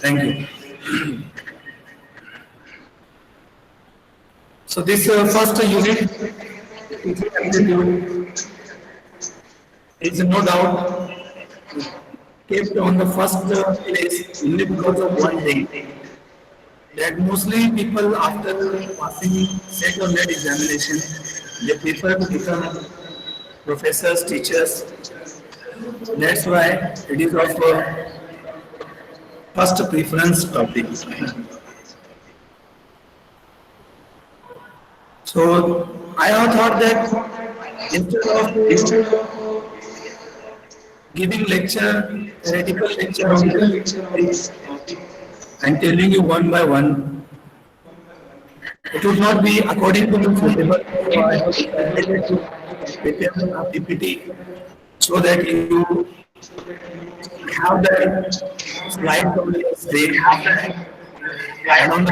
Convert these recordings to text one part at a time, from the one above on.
Thank you. So this first unit is no doubt kept on the first place only because of one thing, that mostly people after passing set or net examination, they prefer to become professors, teachers. That's why it is of first preference topic. So I have thought that instead of giving lecture, theoretical lecture on this and telling you one by one, it would not be according to the suitable. So I have decided to prepare a PPT so that you have the slide on the screen, and on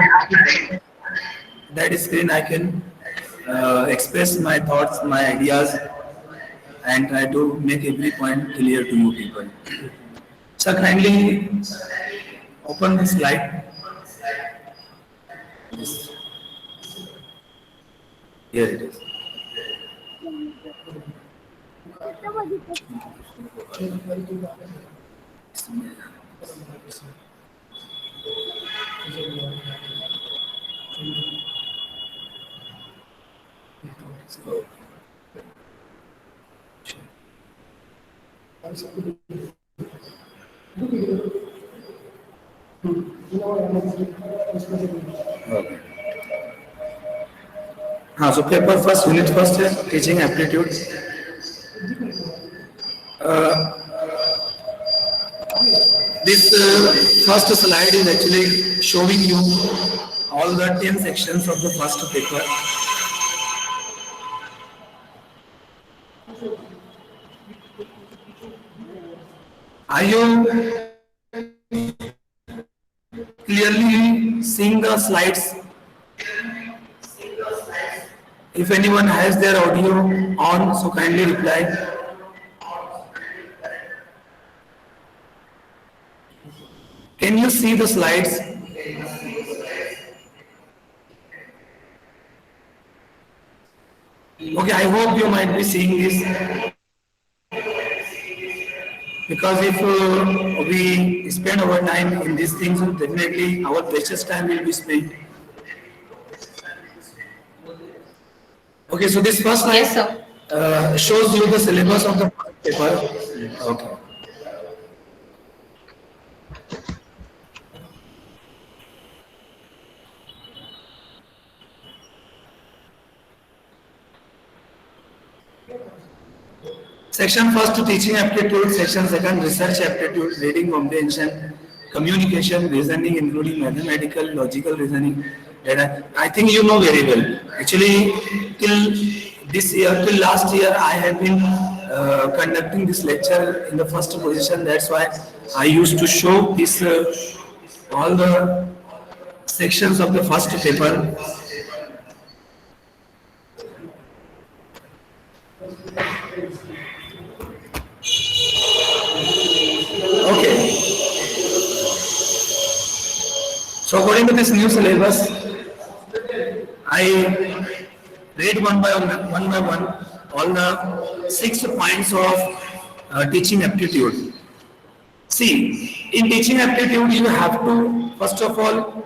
that screen I can express my thoughts, my ideas, and try to make every point clear to you people. So kindly open the slide. Yes. Here it is. Okay. So paper first, unit first is teaching aptitude. This first slide is actually showing you all the 10 sections of the first paper. Are you clearly seeing the slides? If anyone has their audio on, so kindly reply. Can you see the slides? Okay, I hope you might be seeing this. Because if we spend our time in these things, definitely our precious time will be spent. Okay, so this first slide shows you the syllabus of the paper. Okay. Section first, teaching aptitude. Section second, research aptitude, reading comprehension, communication, reasoning, including mathematical, logical reasoning. I think you know very well. Actually, till this year, till last year, I have been conducting this lecture in the first position. That's why I used to show this all the sections of the first paper. Okay. So according to this new syllabus, I read one by one all the 6 points of teaching aptitude. See, in teaching aptitude, you have to first of all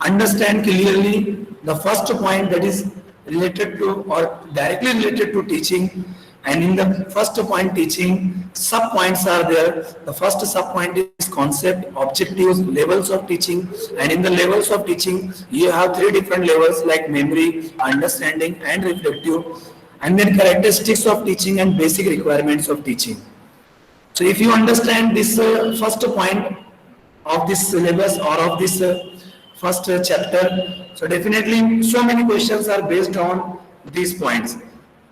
understand clearly the first point that is related to or directly related to teaching. And in the first point teaching, sub points are there. The first sub point is concept, objectives, levels of teaching. And in the levels of teaching, you have 3 different levels like memory, understanding, and reflective. And then characteristics of teaching and basic requirements of teaching. So if you understand this first point of this syllabus or of this first chapter, so definitely so many questions are based on these points.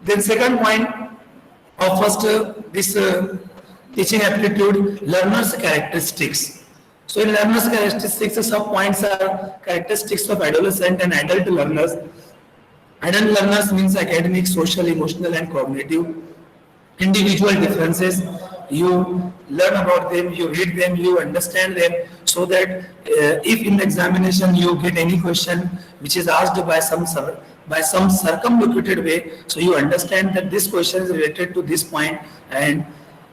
Then second point of first this teaching aptitude, learners characteristics. So in learners characteristics, the sub points are characteristics of adolescent and adult learners. Adult learners means academic, social, emotional, and cognitive. Individual differences, you learn about them, you read them, you understand them. so that if in the examination you get any question which is asked by some circumlocuted way, so you understand that this question is related to this point, and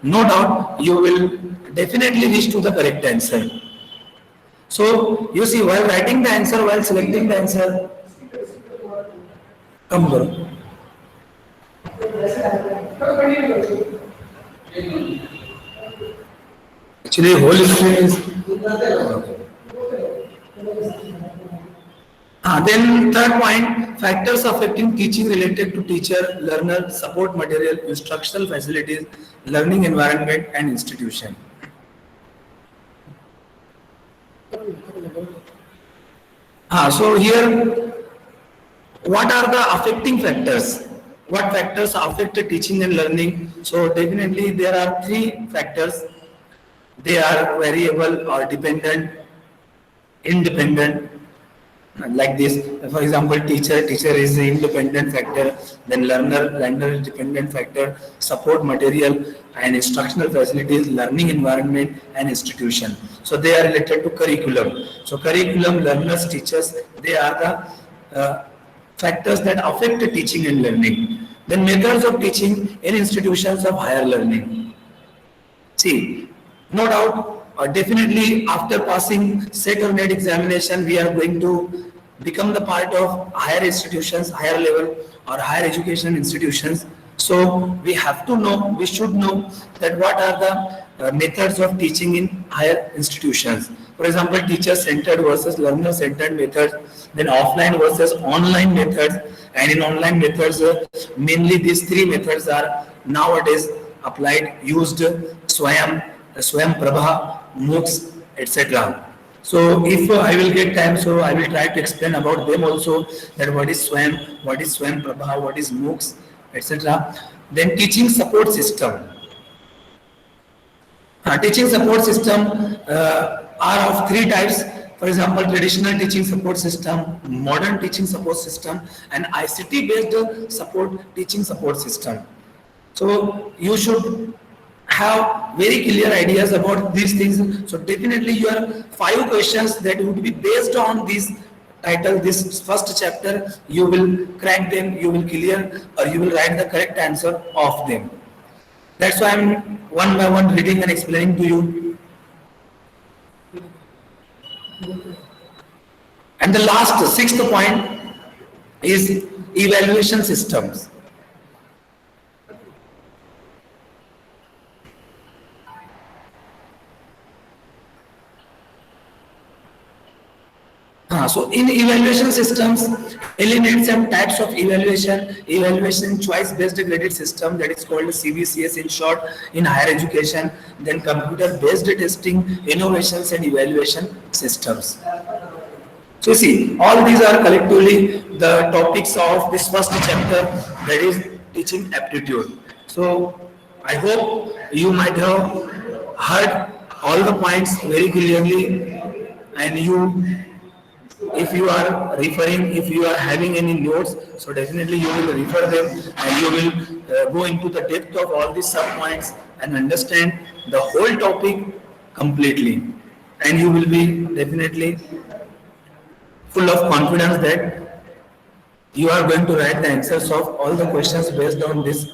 no doubt you will definitely reach to the correct answer. So you see, while writing the answer, while selecting the answer, come bro. Actually, whole screen is. Then third point, factors affecting teaching related to teacher, learner, support material, instructional facilities, learning environment and institution. So here, what are the affecting factors? What factors affect teaching and learning? So definitely there are three factors. They are variable or dependent, independent, like this. For example, teacher is the independent factor, then learner is dependent factor, support material and instructional facilities, learning environment and institution. So they are related to curriculum. So curriculum, learners, teachers, they are the factors that affect teaching and learning. Then methods of teaching in institutions of higher learning. See, no doubt, definitely after passing SET or NET examination, we are going to become the part of higher institutions, higher level or higher education institutions. So we have to know, we should know that what are the methods of teaching in higher institutions. For example, teacher-centered versus learner-centered methods, then offline versus online methods, and in online methods, mainly these three methods are nowadays applied, used: SWAYAM, SWAYAM Prabha, MOOCs, etc. So if I will get time, so I will try to explain about them also, that what is SWAYAM, what is SWAYAM Prabha, what is MOOCs, etc. Then teaching support system. Teaching support system are of three types. For example, traditional teaching support system, modern teaching support system, and ICT based teaching support system. So you should have very clear ideas about these things. So definitely your 5 questions that would be based on this title, this first chapter, you will crack them, you will clear, or you will write the correct answer of them. That's why I'm one by one reading and explaining to you. And the last, 6th point is evaluation systems. So in evaluation systems, eliminate some types of evaluation choice based graded system, that is called CBCS in short in higher education, then computer based testing, innovations and evaluation systems. So see, all these are collectively the topics of this first chapter, that is teaching aptitude. So I hope you might have heard all the points very clearly, and if you are referring, if you are having any notes, so definitely you will refer them and you will go into the depth of all these sub points and understand the whole topic completely, and you will be definitely full of confidence that you are going to write the answers of all the questions based on this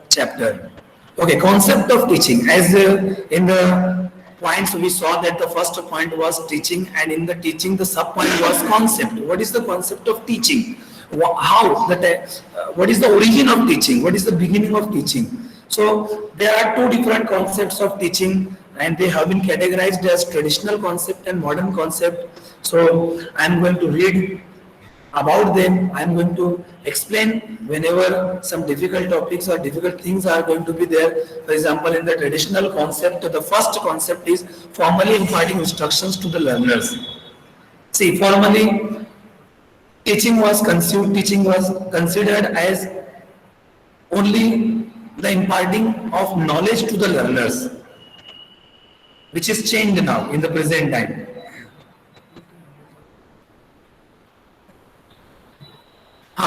chapter. Okay, concept of teaching. As in the points we saw that the first point was teaching, and in the teaching the sub point was concept. What is the concept of teaching? How what is the origin of teaching? What is the beginning of teaching? So there are 2 different concepts of teaching, and they have been categorized as traditional concept and modern concept. So I am going to read about them. I am going to explain whenever some difficult topics or difficult things are going to be there. For example, in the traditional concept, the first concept is formally imparting instructions to the learners. See, formally teaching was considered as only the imparting of knowledge to the learners, which is changed now in the present time.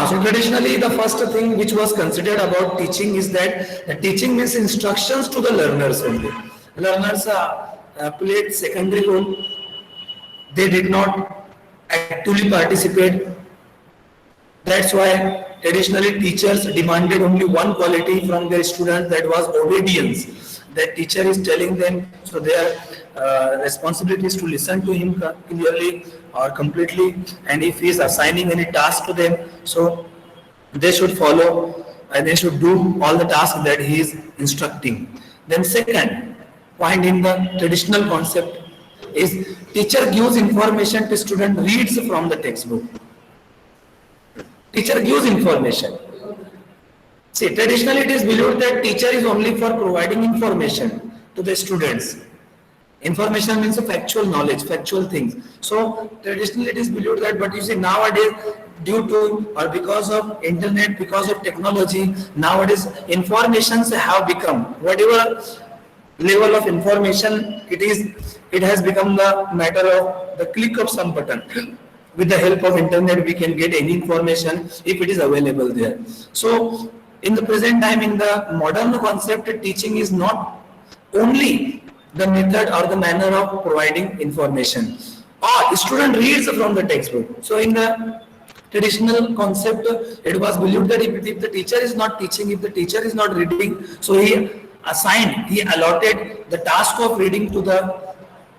So traditionally, the first thing which was considered about teaching is that the teaching means instructions to the learners only. Learners played secondary role. They did not actively participate. That's why traditionally teachers demanded only one quality from their students, that was obedience. That teacher is telling them, so their responsibility is to listen to him clearly or completely, and if he is assigning any task to them, so they should follow and they should do all the tasks that he is instructing. Then second point in the traditional concept is teacher gives information to student, reads from the textbook. Teacher gives information. See, traditionally it is believed that teacher is only for providing information to the students. Information means factual knowledge, factual things. So traditionally it is believed that, but you see nowadays, due to or because of internet, because of technology, nowadays informations have become, whatever level of information it is, it has become the matter of the click of some button. With the help of internet, we can get any information if it is available there. So in the present time, in the modern concept, teaching is not only the method or the manner of providing information, or student reads from the textbook. So in the traditional concept, it was believed that if the teacher is not teaching, if the teacher is not reading, so he allotted the task of reading to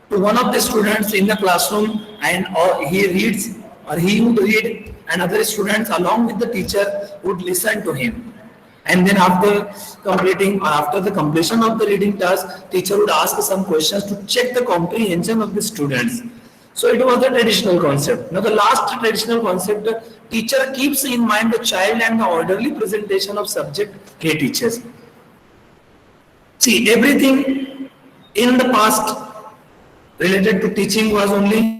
one of the students in the classroom, and or he reads, or he would read, and other students along with the teacher would listen to him. And then after completing or after the completion of the reading task, teacher would ask some questions to check the comprehension of the students. So it was the traditional concept. Now the last traditional concept, teacher keeps in mind the child and the orderly presentation of subject he teaches. See, everything in the past related to teaching was only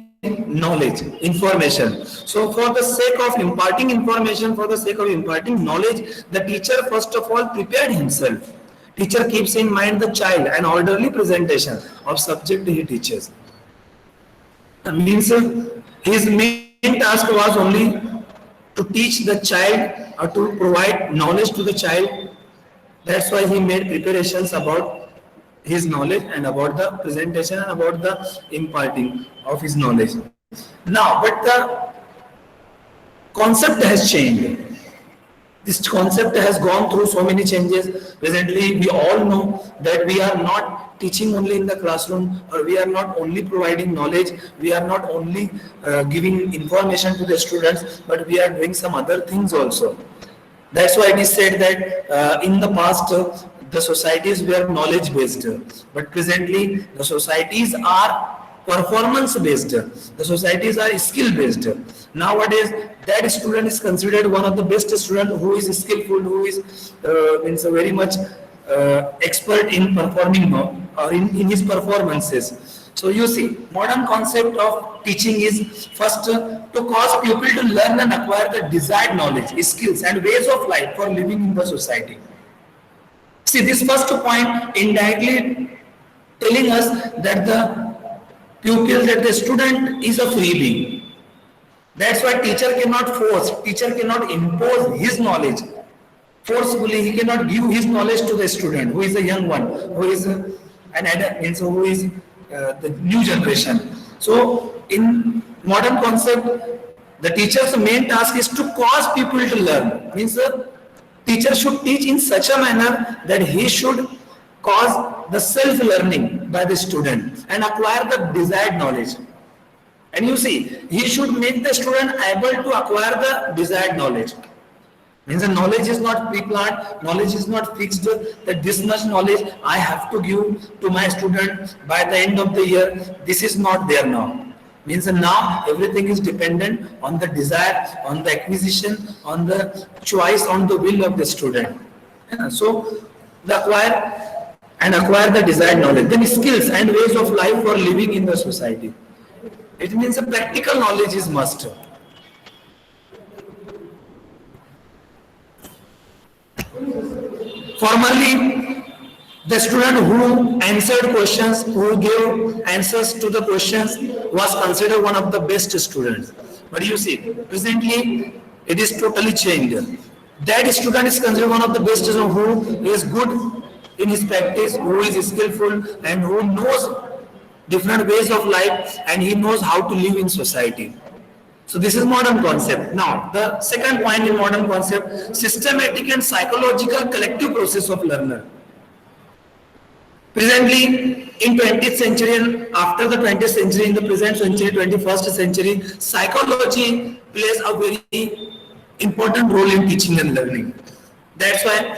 knowledge, information. So for the sake of imparting information, for the sake of imparting knowledge, the teacher first of all prepared himself. Teacher keeps in mind the child and orderly presentation of subject he teaches. That means his main task was only to teach the child or to provide knowledge to the child. That's why he made preparations about his knowledge and about the presentation and about the imparting of his knowledge. Now, but the concept has changed. This concept has gone through so many changes. Presently, we all know that we are not teaching only in the classroom, or we are not only providing knowledge, we are not only giving information to the students, but we are doing some other things also. That's why it is said that in the past, the societies were knowledge based, but presently the societies are performance based, the societies are skill based. Nowadays that student is considered one of the best student who is skillful, who is means very much expert in performing or in his performances. So you see, modern concept of teaching is first to cause people to learn and acquire the desired knowledge, skills and ways of life for living in the society. See, this first point indirectly telling us that the pupil, that the student is a free being. That's why teacher cannot force, teacher cannot impose his knowledge forcefully. He cannot give his knowledge to the student who is a young one, who is an adult, means who is the new generation. So in modern concept, the teacher's main task is to cause people to learn. Means the teacher should teach in such a manner that he should cause the self-learning by the student and acquire the desired knowledge. And you see, he should make the student able to acquire the desired knowledge. Means the knowledge is not pre-planned, knowledge is not fixed, that this much knowledge I have to give to my student by the end of the year. This is not there now. Means now everything is dependent on the desire, on the acquisition, on the choice, on the will of the student. So the acquire the desired knowledge. Then skills and ways of life for living in the society. It means a practical knowledge is must. Formerly, the student who answered questions, who gave answers to the questions, was considered one of the best students. But you see, presently it is totally changed. That student is considered one of the best students who is good in his practice, who is skillful and who knows different ways of life, and he knows how to live in society. So this is modern concept. Now, the second point in modern concept, systematic and psychological collective process of learner. Presently, in 20th century and after the 20th century, in the present century, 21st century, psychology plays a very important role in teaching and learning. That's why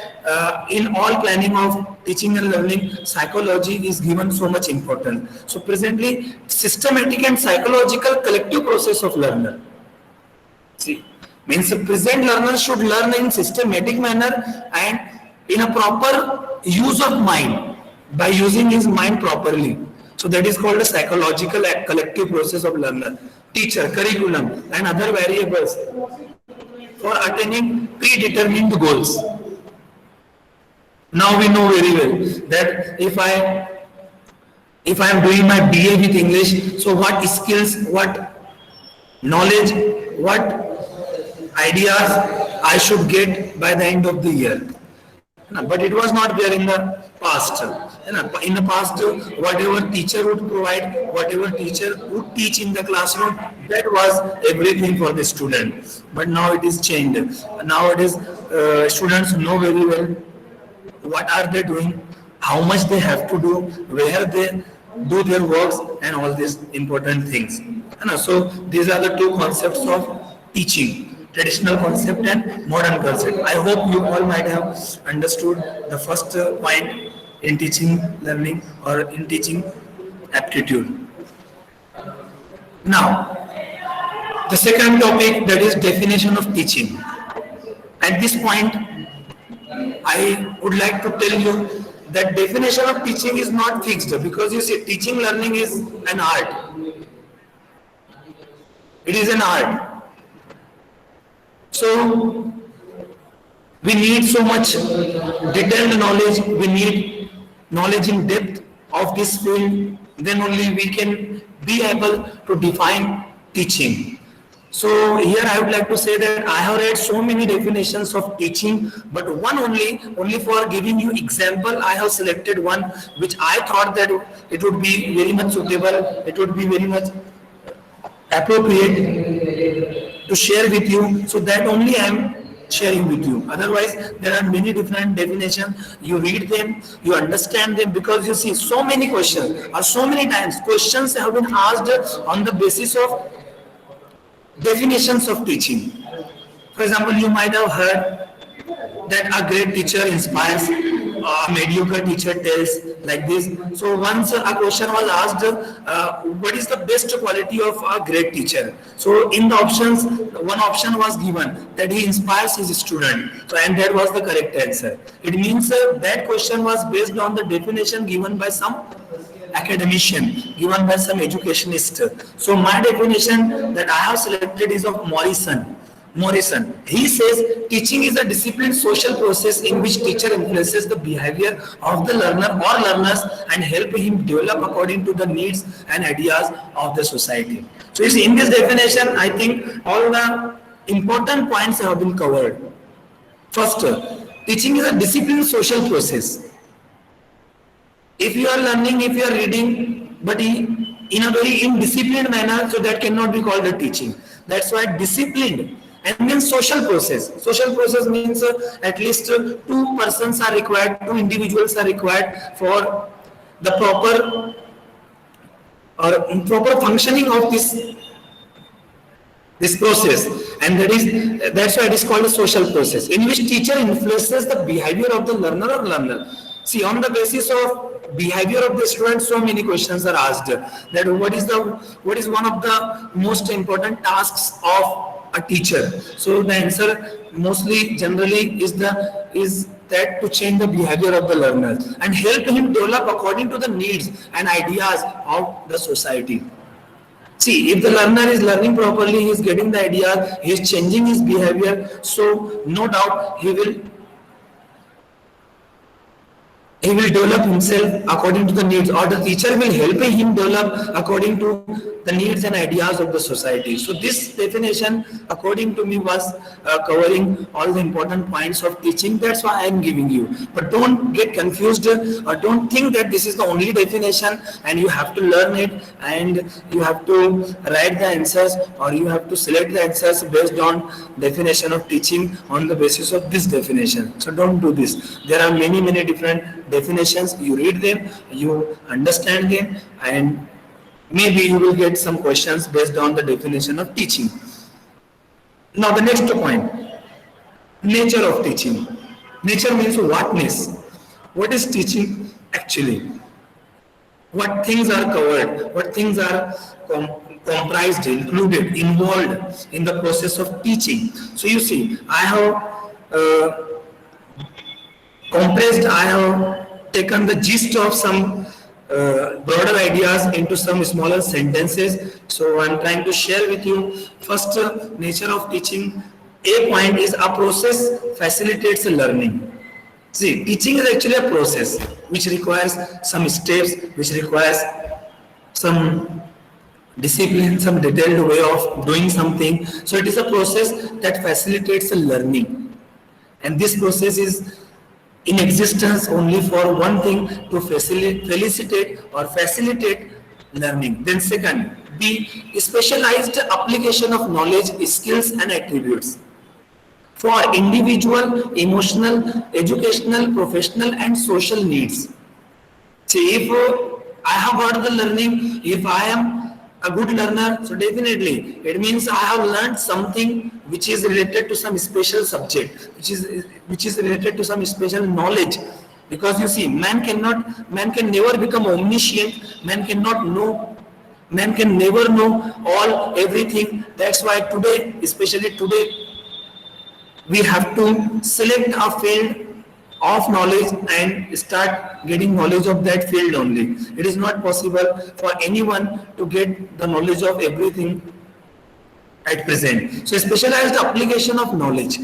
in all planning of teaching and learning, psychology is given so much importance. So presently, systematic and psychological collective process of learner. See, means the present learner should learn in systematic manner and in a proper use of mind, by using his mind properly. So that is called a psychological collective process of learner. Teacher, curriculum and other variables for attaining predetermined goals. Now we know very well that if I am doing my BA with English, so what skills, what knowledge, what ideas I should get by the end of the year. But it was not there in the past. In the past, whatever teacher would provide, whatever teacher would teach in the classroom, that was everything for the student. But now it is changed. Nowadays, students know very well what are they doing, how much they have to do, where they do their works, and all these important things. So these are the two concepts of teaching. Traditional concept and modern concept. I hope you all might have understood the first point in teaching learning or in teaching aptitude. Now, the second topic, that is definition of teaching. At this point, I would like to tell you that definition of teaching is not fixed, because you see, teaching learning is an art. It is an art. So, we need so much detailed knowledge, we need knowledge in depth of this field, then only we can be able to define teaching. So, here I would like to say that I have read so many definitions of teaching, but one only for giving you example, I have selected one which I thought that it would be very much suitable, it would be very much appropriate to share with you, so that only I am sharing with you. Otherwise, there are many different definitions. You read them, you understand them, because you see so many questions, or so many times questions have been asked on the basis of definitions of teaching. For example, you might have heard that a great teacher inspires, a mediocre teacher tells, like this. So once a question was asked, what is the best quality of a great teacher? So in the options, one option was given that he inspires his student. So, and that was the correct answer. It means that question was based on the definition given by some academician, given by some educationist. So my definition that I have selected is of Morrison. He says teaching is a disciplined social process in which teacher influences the behavior of the learner or learners and help him develop according to the needs and ideas of the society. So you see, in this definition, I think all the important points have been covered. First, teaching is a disciplined social process. If you are learning, if you are reading, but in a very indisciplined manner, so that cannot be called a teaching. That's why disciplined. And then social process. Social process means at least two persons are required, two individuals are required for the proper functioning of this process, and that's why it is called a social process, in which teacher influences the behavior of the learner or learner. See, on the basis of behavior of the student, so many questions are asked. That what is one of the most important tasks of a teacher? So the answer mostly generally is that to change the behavior of the learner and help him develop according to the needs and ideas of the society. See, if the learner is learning properly, he is getting the ideas, he is changing his behavior, so no doubt he will he will develop himself according to the needs, or the teacher will help him develop according to the needs and ideas of the society. So this definition, according to me, was covering all the important points of teaching. That's why I am giving you. But don't get confused, or don't think that this is the only definition and you have to learn it and you have to write the answers, or you have to select the answers based on definition of teaching on the basis of this definition. So don't do this. There are many different definitions. You read them, you understand them, and maybe you will get some questions based on the definition of teaching. Now the next point, nature of teaching. Nature means whatness. What is teaching actually? What things are covered? What things are comprised, included, involved in the process of teaching? So you see, I have compressed, I have taken the gist of some broader ideas into some smaller sentences. So I'm trying to share with you. First, nature of teaching. A point is a process facilitates learning. See, teaching is actually a process which requires some steps, which requires some discipline, some detailed way of doing something. So it is a process that facilitates learning. And this process is in existence only for one thing, to facilitate learning. Then second, B, specialized application of knowledge, skills and attributes for individual, emotional, educational, professional and social needs. See, if I have got the learning, if I am a good learner, so definitely it means I have learned something which is related to some special subject, which is related to some special knowledge. Because you see, man can never become omniscient, man can never know everything. That's why today, especially today, we have to select a field of knowledge and start getting knowledge of that field only. It is not possible for anyone to get the knowledge of everything at present. So specialized application of knowledge,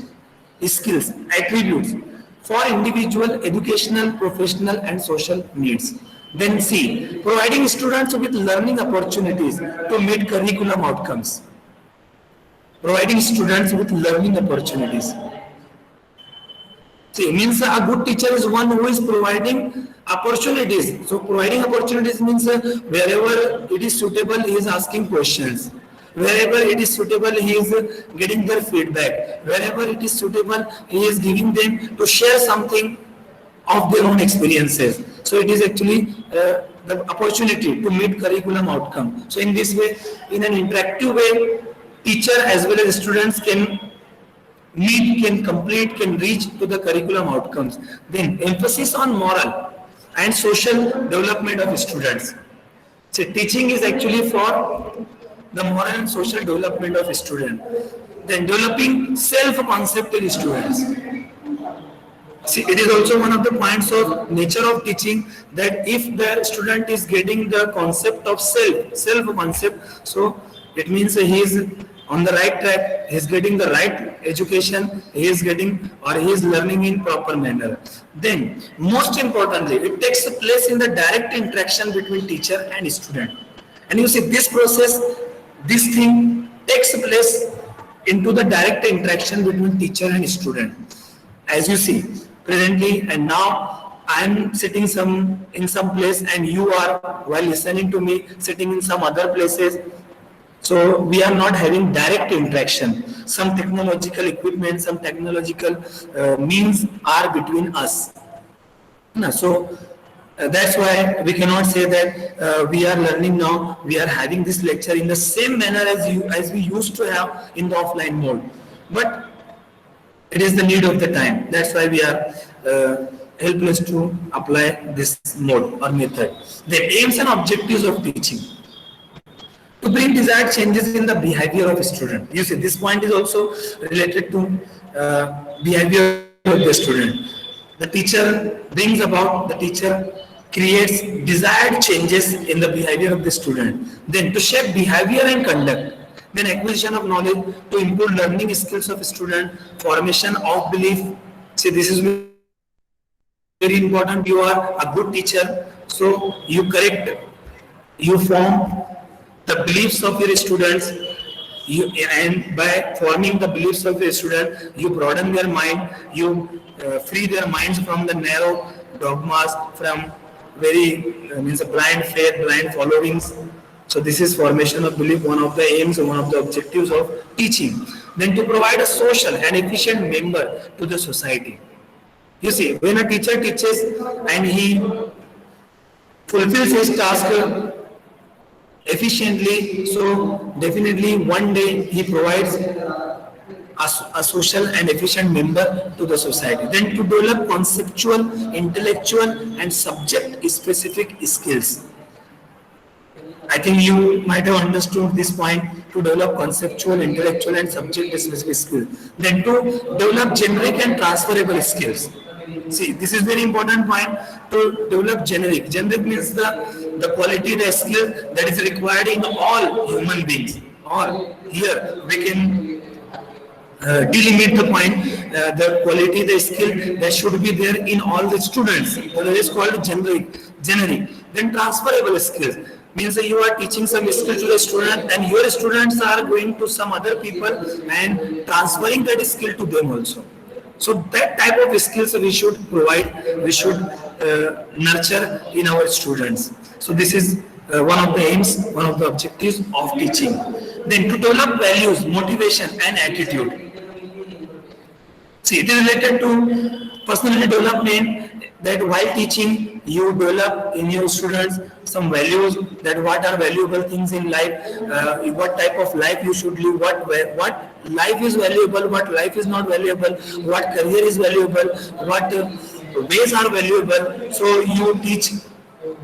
skills, attributes for individual, educational, professional and social needs. Then C, providing students with learning opportunities to meet curriculum outcomes. Providing students with learning opportunities. See, means a good teacher is one who is providing opportunities. So providing opportunities means wherever it is suitable, he is asking questions. Wherever it is suitable, he is getting their feedback. Wherever it is suitable, he is giving them to share something of their own experiences. So it is actually the opportunity to meet curriculum outcome. So in this way, in an interactive way, teacher as well as students can meet, can complete, can reach to the curriculum outcomes. Then emphasis on moral and social development of students. So teaching is actually for the moral and social development of students. Then developing self-concept in students. See, it is also one of the points of nature of teaching, that if the student is getting the concept of self-concept, so it means he is on the right track, he is getting the right education, he is getting or he is learning in proper manner. Then, most importantly, it takes place in the direct interaction between teacher and student. And you see, this process, this thing takes place into the direct interaction between teacher and student. As you see, presently and now, I am sitting in some place and you are, while listening to me, sitting in some other places. So we are not having direct interaction. Some technological equipment, some technological means are between us. So that's why we cannot say that we are learning now, we are having this lecture in the same manner as we used to have in the offline mode. But it is the need of the time. That's why we are helpless to apply this mode or method. The aims and objectives of teaching: to bring desired changes in the behavior of a student. You see, this point is also related to behavior of the student. The teacher creates desired changes in the behavior of the student. Then to shape behavior and conduct. Then acquisition of knowledge to improve learning skills of a student, formation of belief. See, this is very very important. You are a good teacher, so you correct, you form the beliefs of your students. And by forming the beliefs of your student, you broaden their mind, you free their minds from the narrow dogmas, from very means blind faith, blind followings. So this is formation of belief, one of the aims, one of the objectives of teaching. Then to provide a social and efficient member to the society. You see, when a teacher teaches and he fulfills his task efficiently, so definitely one day he provides a social and efficient member to the society. Then to develop conceptual, intellectual and subject specific skills. I think you might have understood this point, to develop conceptual, intellectual and subject specific skills. Then to develop generic and transferable skills. See, this is very important point, to develop generic. Generic means the quality, the skill that is required in all human beings. Or here we can delimit the point, the quality, the skill that should be there in all the students. That is called generic. Then transferable skills means that you are teaching some skill to the student and your students are going to some other people and transferring that skill to them also. So that type of skills we should provide, we should nurture in our students. So this is one of the aims, one of the objectives of teaching. Then to develop values, motivation and attitude. See, it is related to personality development, that while teaching you develop in your students some values, that what are valuable things in life, what type of life you should live, what life is valuable, what life is not valuable, what career is valuable, what ways are valuable. So you teach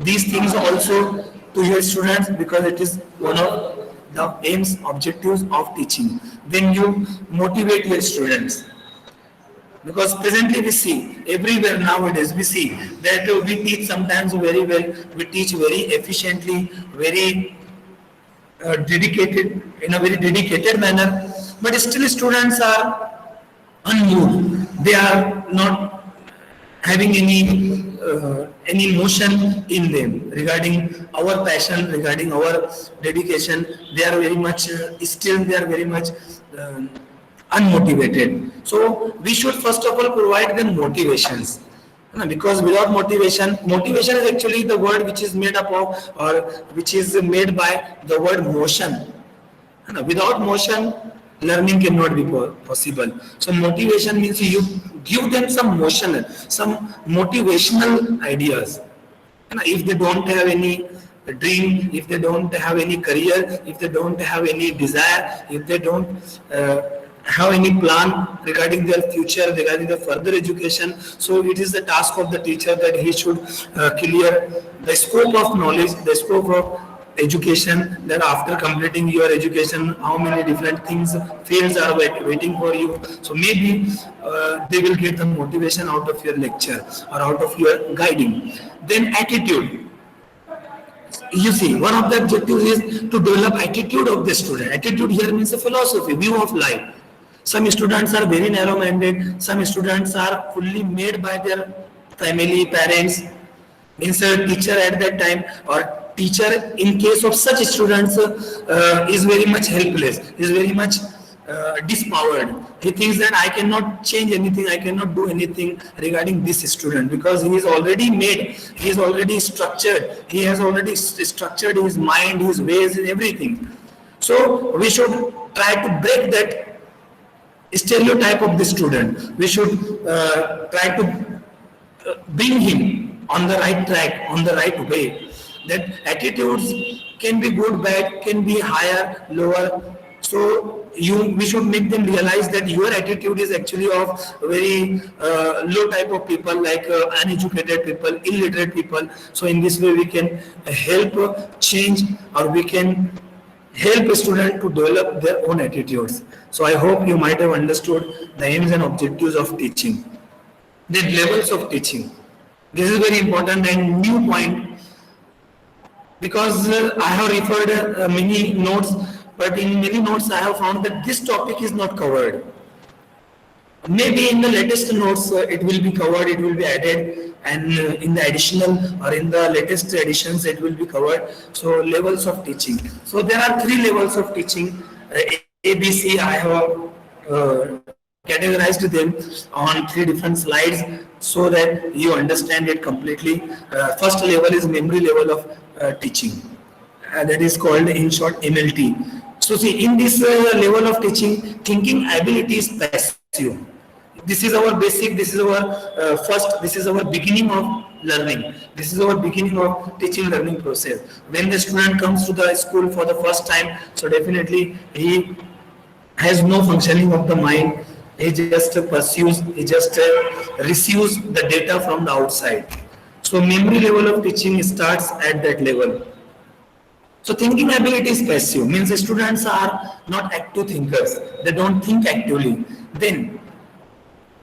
these things also to your students because it is one of the aims, objectives of teaching. Then you motivate your students. Because presently we see, everywhere nowadays we see that we teach sometimes very well, we teach very efficiently, very dedicated, in a very dedicated manner, but still students are unmoved. They are not having any emotion in them regarding our passion, regarding our dedication. They are very much, still they are very much unmotivated. So we should first of all provide them motivations, because without motivation is actually the word which is made up of, or which is made by the word motion. Without motion, learning cannot be possible. So motivation means you give them some motion, some motivational ideas. If they don't have any dream, if they don't have any career, if they don't have any desire, if they don't have any plan regarding their future, regarding the further education, so it is the task of the teacher that he should clear the scope of knowledge, the scope of education, that after completing your education, how many different things, fields are waiting for you. So maybe they will get the motivation out of your lecture or out of your guiding. Then attitude. You see, one of the objectives is to develop attitude of the student. Attitude here means a philosophy, view of life. Some students are very narrow-minded, some students are fully made by their family, parents, means a teacher at that time, or teacher in case of such students is very much helpless, is very much dispowered. He thinks that I cannot change anything, I cannot do anything regarding this student, because he is already made, he is already structured, he has already structured his mind, his ways and everything. So we should try to break that stereotype of the student. We should try to bring him on the right track, on the right way. That attitudes can be good, bad, can be higher, lower. So we should make them realize that your attitude is actually of very low type of people, like uneducated people, illiterate people. So in this way we can help change, or we can help a student to develop their own attitudes. So I hope you might have understood the aims and objectives of teaching. Then levels of teaching. This is very important and new point, because I have referred many notes, but in many notes I have found that this topic is not covered. Maybe in the latest notes it will be covered, it will be added, and in the additional or in the latest editions it will be covered. So levels of teaching. So there are three levels of teaching. A, B, C. I have categorized them on three different slides so that you understand it completely. First level is memory level of teaching. That is called in short MLT. So see, in this level of teaching, thinking ability is passive. This is our basic, this is our this is our beginning of learning. This is our beginning of teaching learning process. When the student comes to the school for the first time, so definitely he has no functioning of the mind. He just pursues, he just receives the data from the outside. So memory level of teaching starts at that level. So thinking ability is passive, means the students are not active thinkers. They don't think actively. Then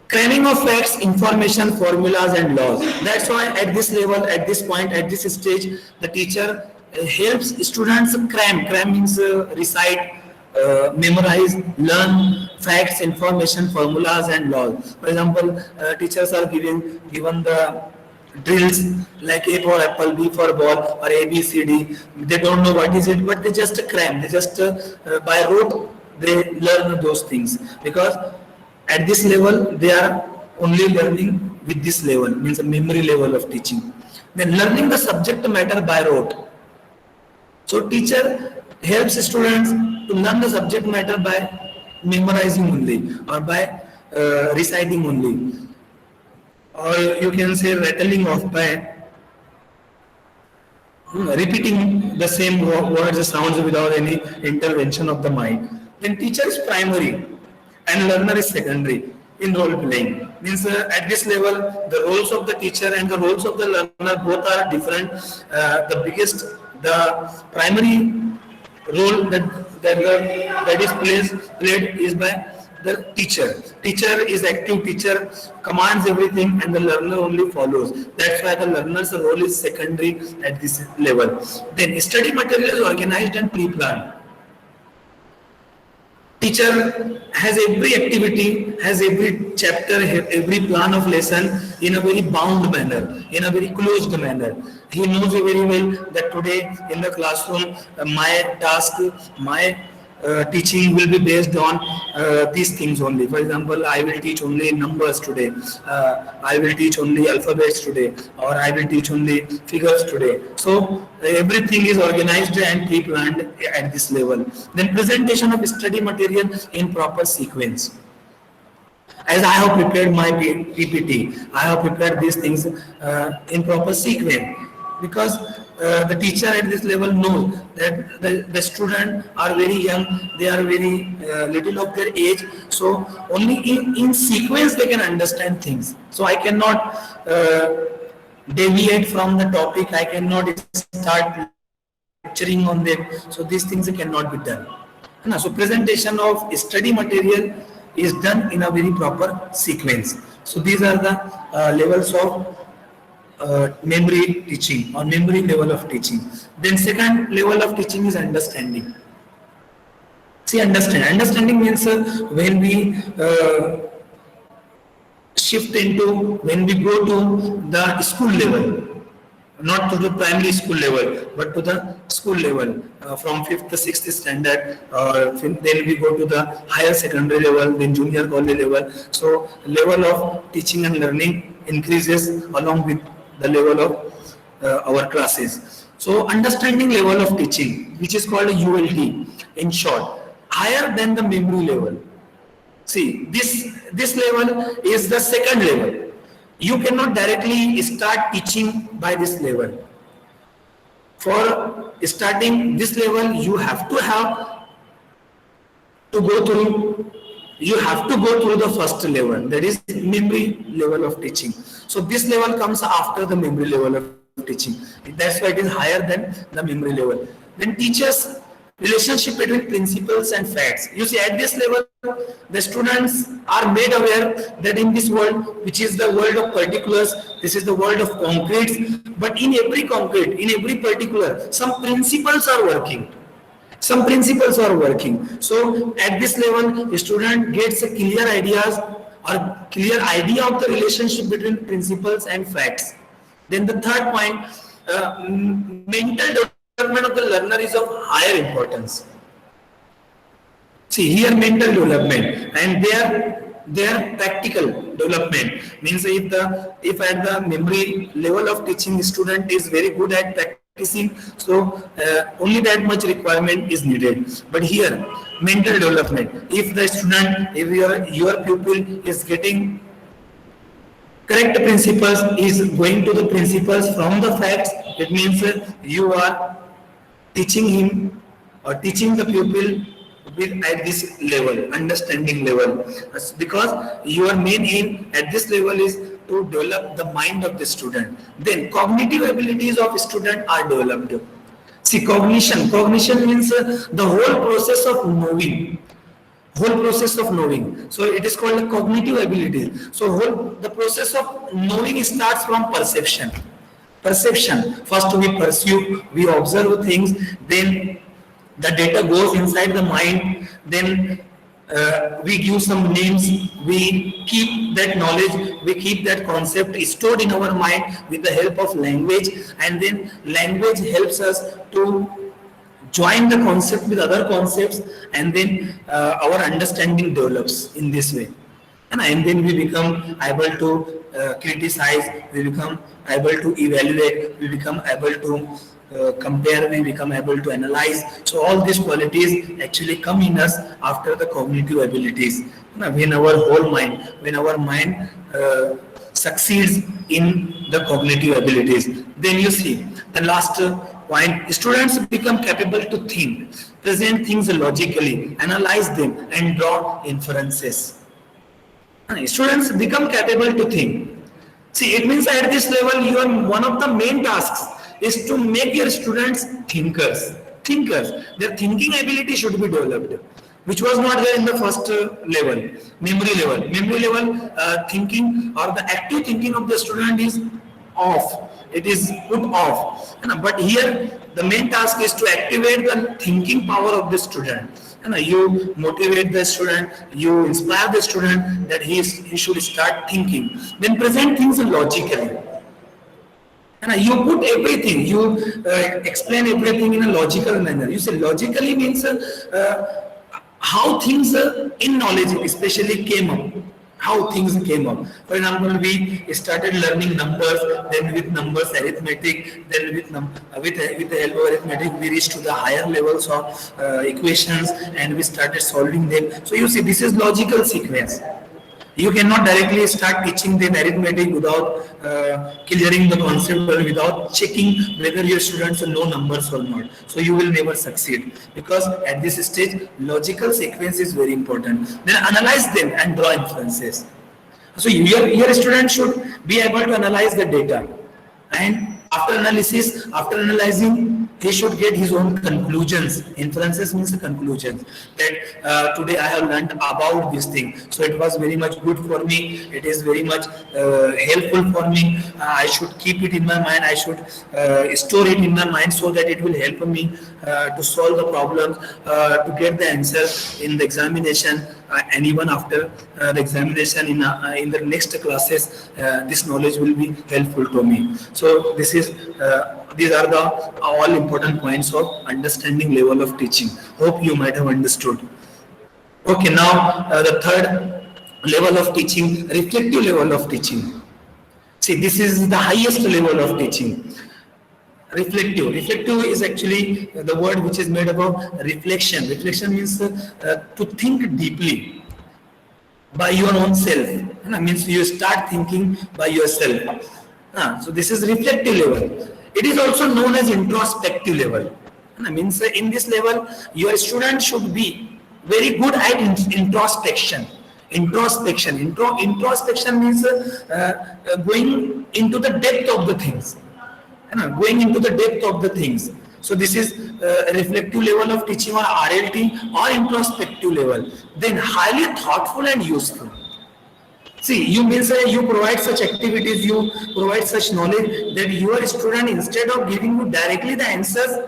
cramming of facts, information, formulas and laws. That's why at this level, at this point, at this stage, the teacher helps students cram. Cram means recite, memorize, learn facts, information, formulas and laws. For example, teachers are given the drills like A for apple, B for ball, or A, B, C, D. They don't know what is it, but they just cram. They just by rote they learn those things, because at this level they are only learning with this level, means a memory level of teaching. Then learning the subject matter by rote. So teacher helps students to learn the subject matter by memorizing only or by reciting only, or you can say rattling off by repeating the same words, sounds without any intervention of the mind. Then teacher is primary and learner is secondary in role playing. Means at this level, the roles of the teacher and the roles of the learner both are different. The primary role that is played is by the teacher. Teacher is active, teacher commands everything and the learner only follows. That's why the learner's role is secondary at this level. Then study material is organized and pre-planned. Teacher has every activity, has every chapter, every plan of lesson in a very bound manner, in a very closed manner. He knows very well that today in the classroom, my task, my teaching will be based on these things only. For example, I will teach only numbers today, I will teach only alphabets today, or I will teach only figures today. So everything is organized and pre-planned at this level. Then presentation of study material in proper sequence. As I have prepared my PPT, I have prepared these things in proper sequence, because the teacher at this level knows that the student are very young, they are very little of their age, so only in sequence they can understand things. So I cannot deviate from the topic, I cannot start lecturing on them, so these things cannot be done. So presentation of study material is done in a very proper sequence. So these are the levels of memory teaching or memory level of teaching. Then second level of teaching is understanding. See, understanding means when we when we go to the school level, not to the primary school level, but to the school level, from 5th to 6th standard, then we go to the higher secondary level, then junior college level. So level of teaching and learning increases along with the level of our classes. So understanding level of teaching, which is called a ULT in short, higher than the memory level. See, this level is the second level. You cannot directly start teaching by this level. For starting this level, you have to go through the first level, that is memory level of teaching. So this level comes after the memory level of teaching. That's why it is higher than the memory level. Then teachers' relationship between principles and facts. You see, at this level, the students are made aware that in this world, which is the world of particulars, this is the world of concretes, but in every concrete, in every particular, some principles are working. So at this level, the student gets clear ideas or clear idea of the relationship between principles and facts. Then the third point, mental development of the learner is of higher importance. See here mental development and their practical development means if at the memory level of teaching student is very good at practicing, so only that much requirement is needed. But here mental development, if the student, if your pupil is getting correct principles, is going to the principles from the facts, it means you are teaching him or teaching the pupil with at this level, understanding level, because your main aim at this level is to develop the mind of the student. Then cognitive abilities of student are developed. See, cognition means the whole process of knowing. So it is called a cognitive ability. So the process of knowing starts from perception. First we perceive, we observe things, then the data goes inside the mind, then we give some names, we keep that knowledge, we keep that concept stored in our mind with the help of language, and then language helps us to join the concept with other concepts, and then our understanding develops in this way. And then we become able to criticize, we become able to evaluate, we become able to compare, we become able to analyze. So all these qualities actually come in us after the cognitive abilities. When our mind succeeds in the cognitive abilities, then you see the last point, students become capable to think, present things logically, analyze them and draw inferences. Students become capable to think. See, it means at this level, one of the main tasks is to make your students thinkers. Their thinking ability should be developed, which was not there in the first level, memory level. Thinking or the active thinking of the student is off. It is put off. But here the main task is to activate the thinking power of the student. You motivate the student, you inspire the student that he should start thinking. Then present things logically. You put everything, you explain everything in a logical manner. You say logically means how things in knowledge especially came up. How things came up. For example, we started learning numbers, then with numbers arithmetic, then with the help of arithmetic we reached to the higher levels of equations, and we started solving them. So you see, this is logical sequence. You cannot directly start teaching them arithmetic without clearing the concept or without checking whether your students know numbers or not. So you will never succeed, because at this stage logical sequence is very important. Then analyze them and draw inferences. So your student should be able to analyze the data, and after analyzing, he should get his own conclusions. Inferences means conclusions, that today I have learned about this thing, so it was very much good for me, it is very much helpful for me, I should keep it in my mind, I should store it in my mind so that it will help me to solve the problems, to get the answers in the examination, and even after the examination in the next classes, this knowledge will be helpful to me. So these are the all important points of understanding level of teaching. Hope you might have understood. Okay, now the third level of teaching, reflective level of teaching. See, this is the highest level of teaching. Reflective is actually the word which is made up of reflection. Reflection means to think deeply by your own self. Means you start thinking by yourself. So this is reflective level. It is also known as introspective level. Means in this level, your student should be very good at introspection. Introspection means going into the depth of the things. So this is a reflective level of teaching, or RLT, or introspective level. Then highly thoughtful and useful. See, you means you provide such activities, you provide such knowledge that your student, instead of giving you directly the answers,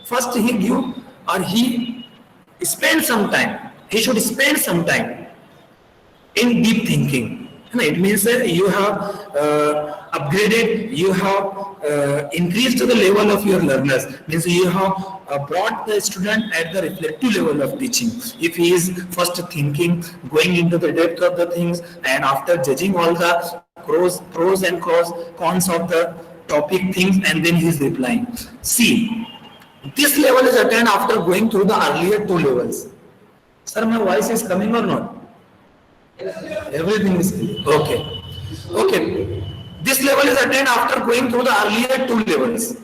first he spend some time. He should spend some time in deep thinking. It means that you have upgraded, you have increased the level of your learners. Means you have brought the student at the reflective level of teaching. If he is first thinking, going into the depth of the things, and after judging all the pros and cons of the topic things, and then he is replying. See, this level is attained after going through the earlier two levels. Sir, my voice is coming or not? Everything is okay. Okay. This level is attained after going through the earlier two levels.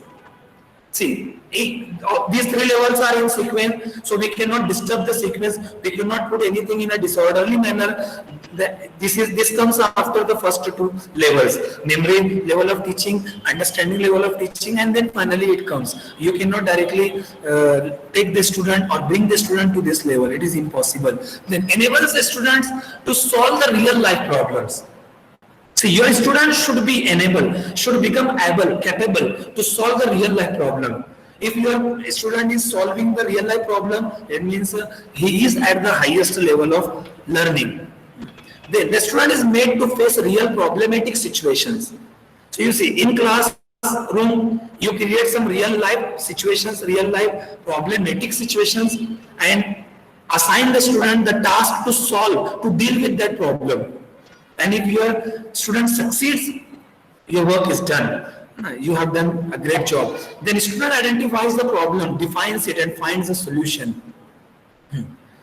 See, these three levels are in sequence, so we cannot disturb the sequence. We cannot put anything in a disorderly manner. This comes after the first two levels: memory level of teaching, understanding level of teaching, and then finally it comes. You cannot directly take the student or bring the student to this level. It is impossible. Then enables the students to solve the real life problems. So your student should be enabled, should become capable to solve the real life problem. If your student is solving the real life problem, it means he is at the highest level of learning. Then the student is made to face real problematic situations. So you see, in classroom, you create some real life situations, real life problematic situations, and assign the student the task to solve, to deal with that problem. And if your student succeeds, your work is done. You have done a great job. Then student identifies the problem, defines it, and finds a solution.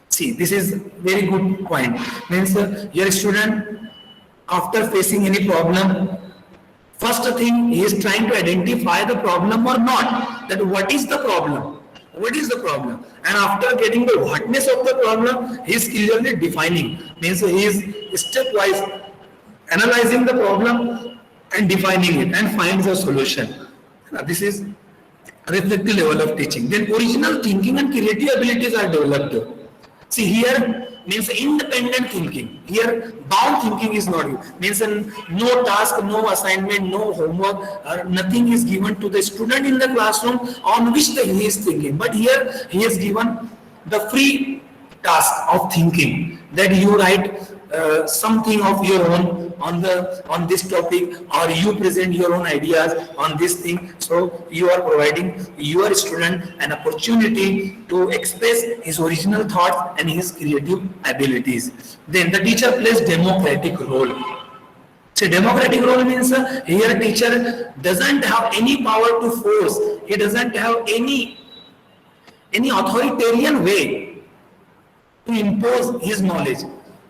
See, this is very good point. Means your student, after facing any problem, first thing he is trying to identify the problem or not. That what is the problem? What is the problem? And after getting the whatness of the problem, he is clearly defining. Means he is stepwise analyzing the problem and defining it and finds a solution. This is reflective level of teaching. Then original thinking and creative abilities are developed. See, here means independent thinking. Here bound thinking is not used. Means no task, no assignment, no homework, nothing is given to the student in the classroom on which he is thinking. But here he is given the free task of thinking, that you write something of your own on this topic, or you present your own ideas on this thing. So you are providing your student an opportunity to express his original thoughts and his creative abilities. Then the teacher plays democratic role. So democratic role means here teacher doesn't have any power to force. He doesn't have any authoritarian way to impose his knowledge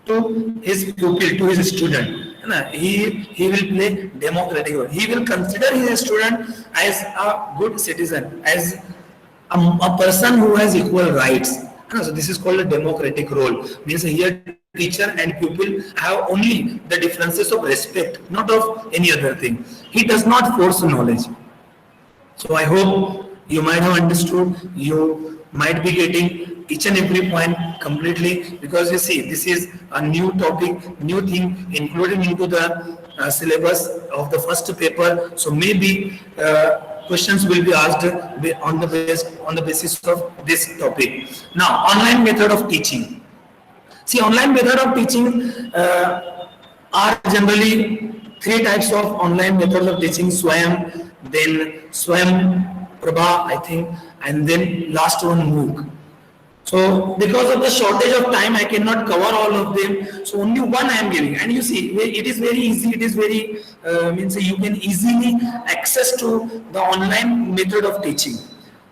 to his pupil, to his student. He will play democratic role. He will consider his student as a good citizen, as a person who has equal rights. So this is called a democratic role. Means here teacher and pupil have only the differences of respect, not of any other thing. He does not force knowledge. So I hope you might have understood. You might be getting each and every point completely, because you see, this is a new topic, new thing included into the syllabus of the first paper. So maybe questions will be asked on the basis of this topic. Now, online method of teaching. See, online method of teaching are generally three types of online methods of teaching: SWAYAM, then SWAYAM Prabha, I think, and then last one MOOC. So because of the shortage of time, I cannot cover all of them. So only one I am giving. And you see, it is very easy. It is very, means you can easily access to the online method of teaching.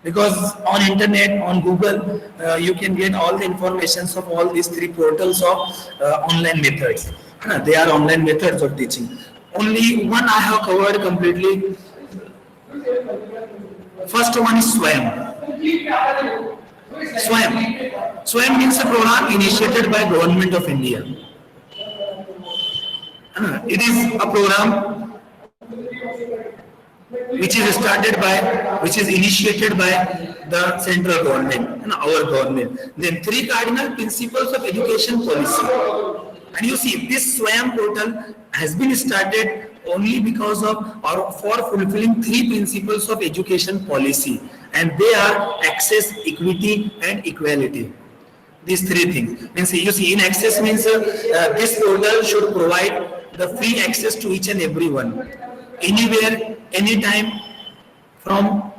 Because on internet, on Google, you can get all the informations of all these three portals of online methods. They are online methods of teaching. Only one I have covered completely. First one is SWAYAM. SWAYAM means a program initiated by Government of India. It is a program which is initiated by the central government, our government. Then three cardinal principles of education policy. And you see, this SWAYAM portal has been started only because of or for fulfilling three principles of education policy, and they are access, equity, and equality. These three things. Means you see, in access means this portal should provide the free access to each and everyone, anywhere, anytime, from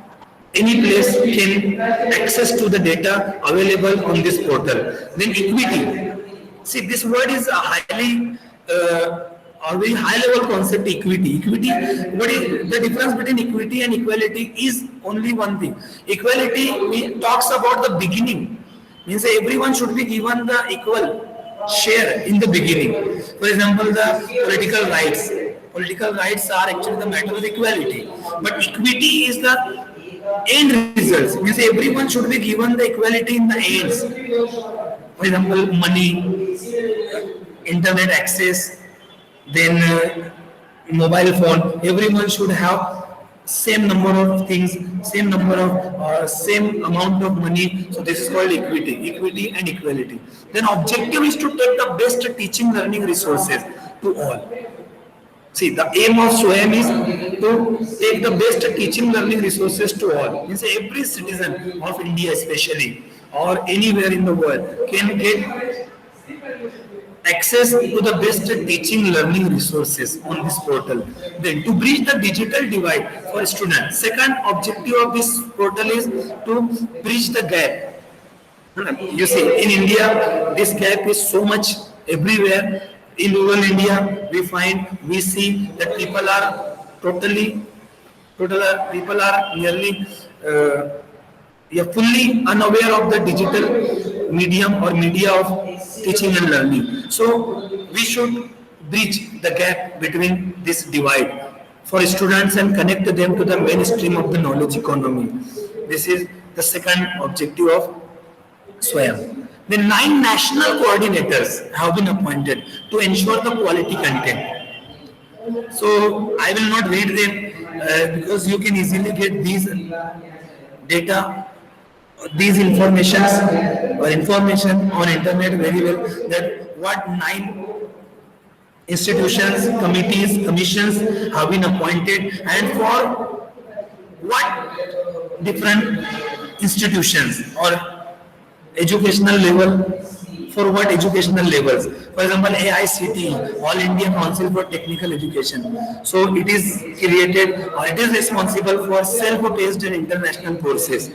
any place can access to the data available on this portal. Then equity. See, this word is a highly or very high level concept. Equity. Equity. What is the difference between equity and equality? Is only one thing. Equality talks about the beginning. Means everyone should be given the equal share in the beginning. For example, the political rights. Political rights are actually the matter of equality. But equity is the end results. Means everyone should be given the equality in the ends. For example, money, internet access, then mobile phone. Everyone should have same number of things, same number of same amount of money. So this is called equity and equality. Then objective is to take the best teaching learning resources to all. See, the aim of SWAYAM is to take the best teaching learning resources to all. Means every citizen of India especially or anywhere in the world can get access to the best teaching learning resources on this portal. Then to bridge the digital divide for students. Second objective of this portal is to bridge the gap. You see, in India, this gap is so much everywhere. In rural India, we see that people are nearly fully unaware of the digital medium or media of teaching and learning. So we should bridge the gap between this divide for students and connect them to the mainstream of the knowledge economy. This is the second objective of SWAYAM. The 9 national coordinators have been appointed to ensure the quality content. So I will not read them because you can easily get these data, these information on internet very well, that what 9 institutions, committees, commissions have been appointed and for what different institutions or educational level, for what educational levels. For example, AICT, All India Council for Technical Education. So it is created or it is responsible for self-paced and international courses.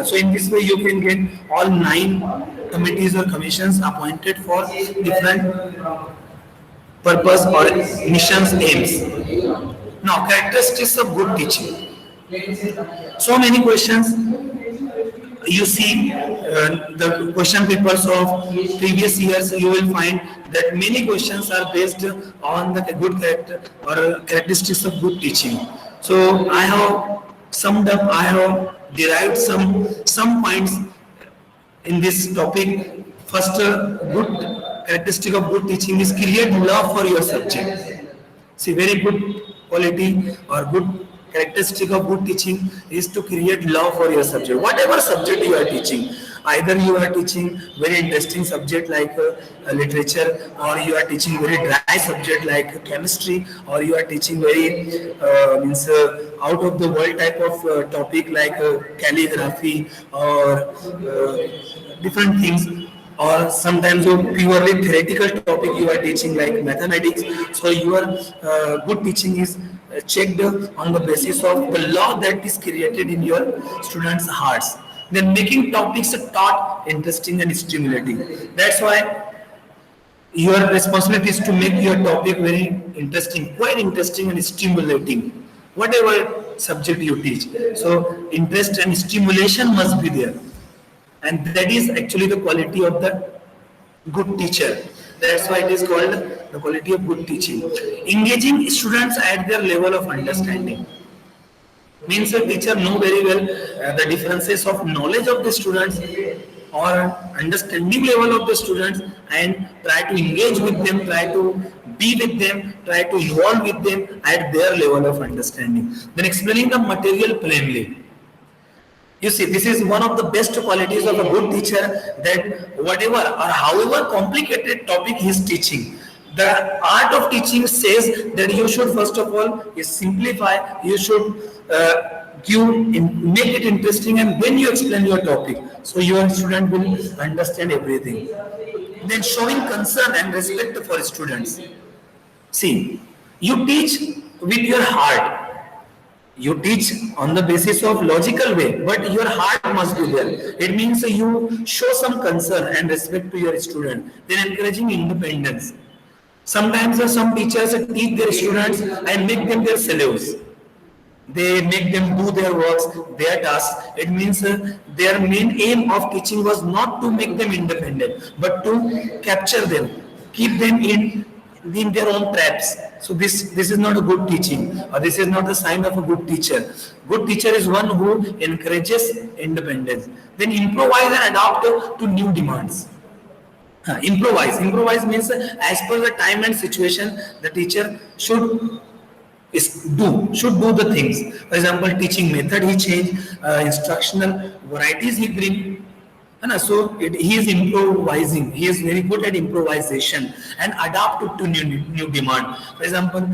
So in this way you can get all 9 committees or commissions appointed for different purpose or missions, aims. Now, characteristics of good teaching. So many questions. You see the question papers of previous years, you will find that many questions are based on the good character or characteristics of good teaching. So I have summed up, I have derived some points in this topic. First, good characteristic of good teaching is create love for your subject. See, very good quality or good characteristic of good teaching is to create love for your subject. Whatever subject you are teaching, either you are teaching very interesting subject like literature, or you are teaching very dry subject like chemistry, or you are teaching very out of the world type of topic like calligraphy or different things, or sometimes a purely theoretical topic you are teaching like mathematics. So your good teaching is checked on the basis of the love that is created in your students' hearts. Then making topics taught interesting and stimulating. That's why your responsibility is to make your topic very interesting, quite interesting and stimulating, whatever subject you teach. So interest and stimulation must be there. And that is actually the quality of the good teacher. That's why it is called the quality of good teaching. Engaging students at their level of understanding. Means a teacher know very well the differences of knowledge of the students or understanding level of the students and try to engage with them, try to be with them, try to involve with them at their level of understanding. Then explaining the material plainly. You see, this is one of the best qualities of a good teacher, that whatever or however complicated topic he is teaching, the art of teaching says that you should first of all simplify, you should make it interesting, and then you explain your topic, so your student will understand everything. Then showing concern and respect for students. See, you teach with your heart. You teach on the basis of logical way, but your heart must be there. It means you show some concern and respect to your student. Then encouraging independence. Sometimes some teachers teach their students and make them their slaves. They make them do their works, their tasks. It means their main aim of teaching was not to make them independent, but to capture them, keep them in their own traps. So this is not a good teaching, or this is not the sign of a good teacher. Good teacher is one who encourages independence. Then improvise and adapt to new demands. Improvise means as per the time and situation, the teacher should do the things. For example, teaching method he change, instructional varieties he bring. So he is improvising. He is very good at improvisation and adapt to new demand. For example,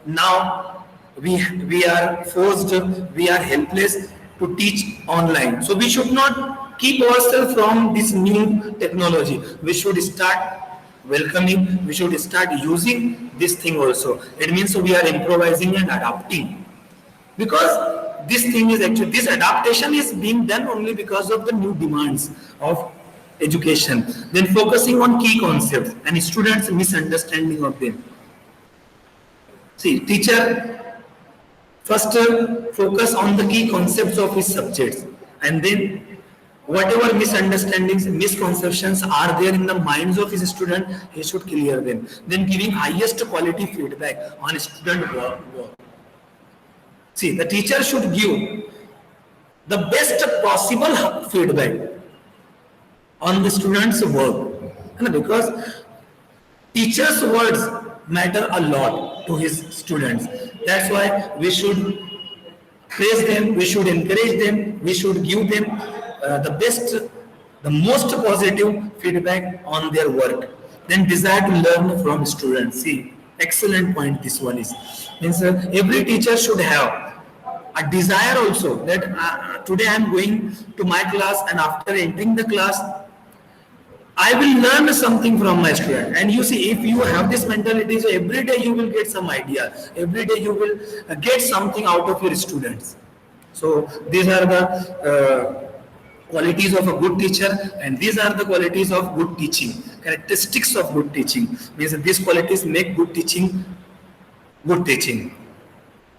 now we are forced, we are helpless to teach online. So we should not keep ourselves from this new technology. We should start welcoming. We should start using this thing also. It means we are improvising and adapting, because this thing is actually, this adaptation is being done only because of the new demands of education. Then focusing on key concepts and students' misunderstanding of them. See, teacher first focus on the key concepts of his subjects, and then whatever misunderstandings, misconceptions are there in the minds of his student, he should clear them. Then giving highest quality feedback on student work. See, the teacher should give the best possible feedback on the student's work, because teacher's words matter a lot to his students. That's why we should praise them, we should encourage them, we should give them the most positive feedback on their work. Then desire to learn from students. See, excellent point this one is. Means every teacher should have a desire also that today I am going to my class, and after entering the class, I will learn something from my student. And you see, if you have this mentality, so every day you will get some idea. Every day you will get something out of your students. So these are the qualities of a good teacher, and these are the qualities of good teaching. Characteristics of good teaching means that these qualities make good teaching good teaching.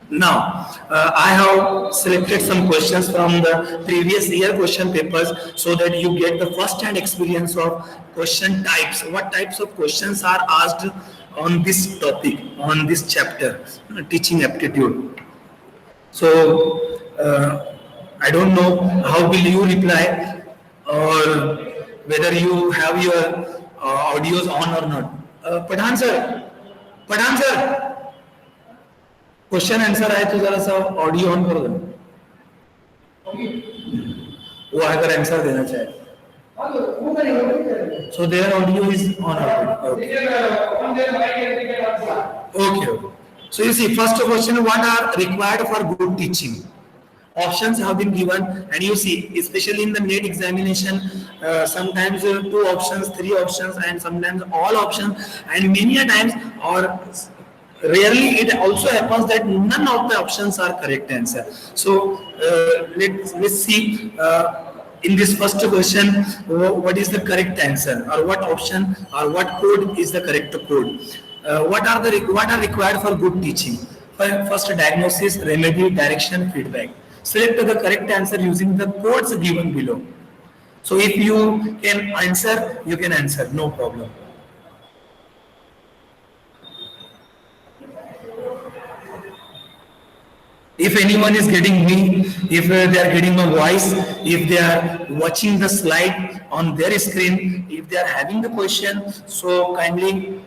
Now, I have selected some questions from the previous year question papers so that you get the first-hand experience of question types. What types of questions are asked on this topic, on this chapter, teaching aptitude. So, I don't know how will you reply, or whether you have your audios on or not. Padhan sir. Question answer आए तो जरा सा audio on कर दो, वो अगर answer देना चाहे, so their audio is on already. Okay. So you see, first question, what are required for good teaching? Options have been given, and you see, especially in the NET examination, sometimes 2 options, 3 options, and sometimes all options, and many a times, or rarely it also happens that none of the options are correct answer. So let's see in this first question what is the correct answer, or what option or what code is the correct code. What are required for good teaching? First, diagnosis, remedy, direction, feedback. Select the correct answer using the codes given below. So if you can answer, you can answer, no problem. If anyone is getting me, if they are getting my voice, if they are watching the slide on their screen, if they are having the question, so kindly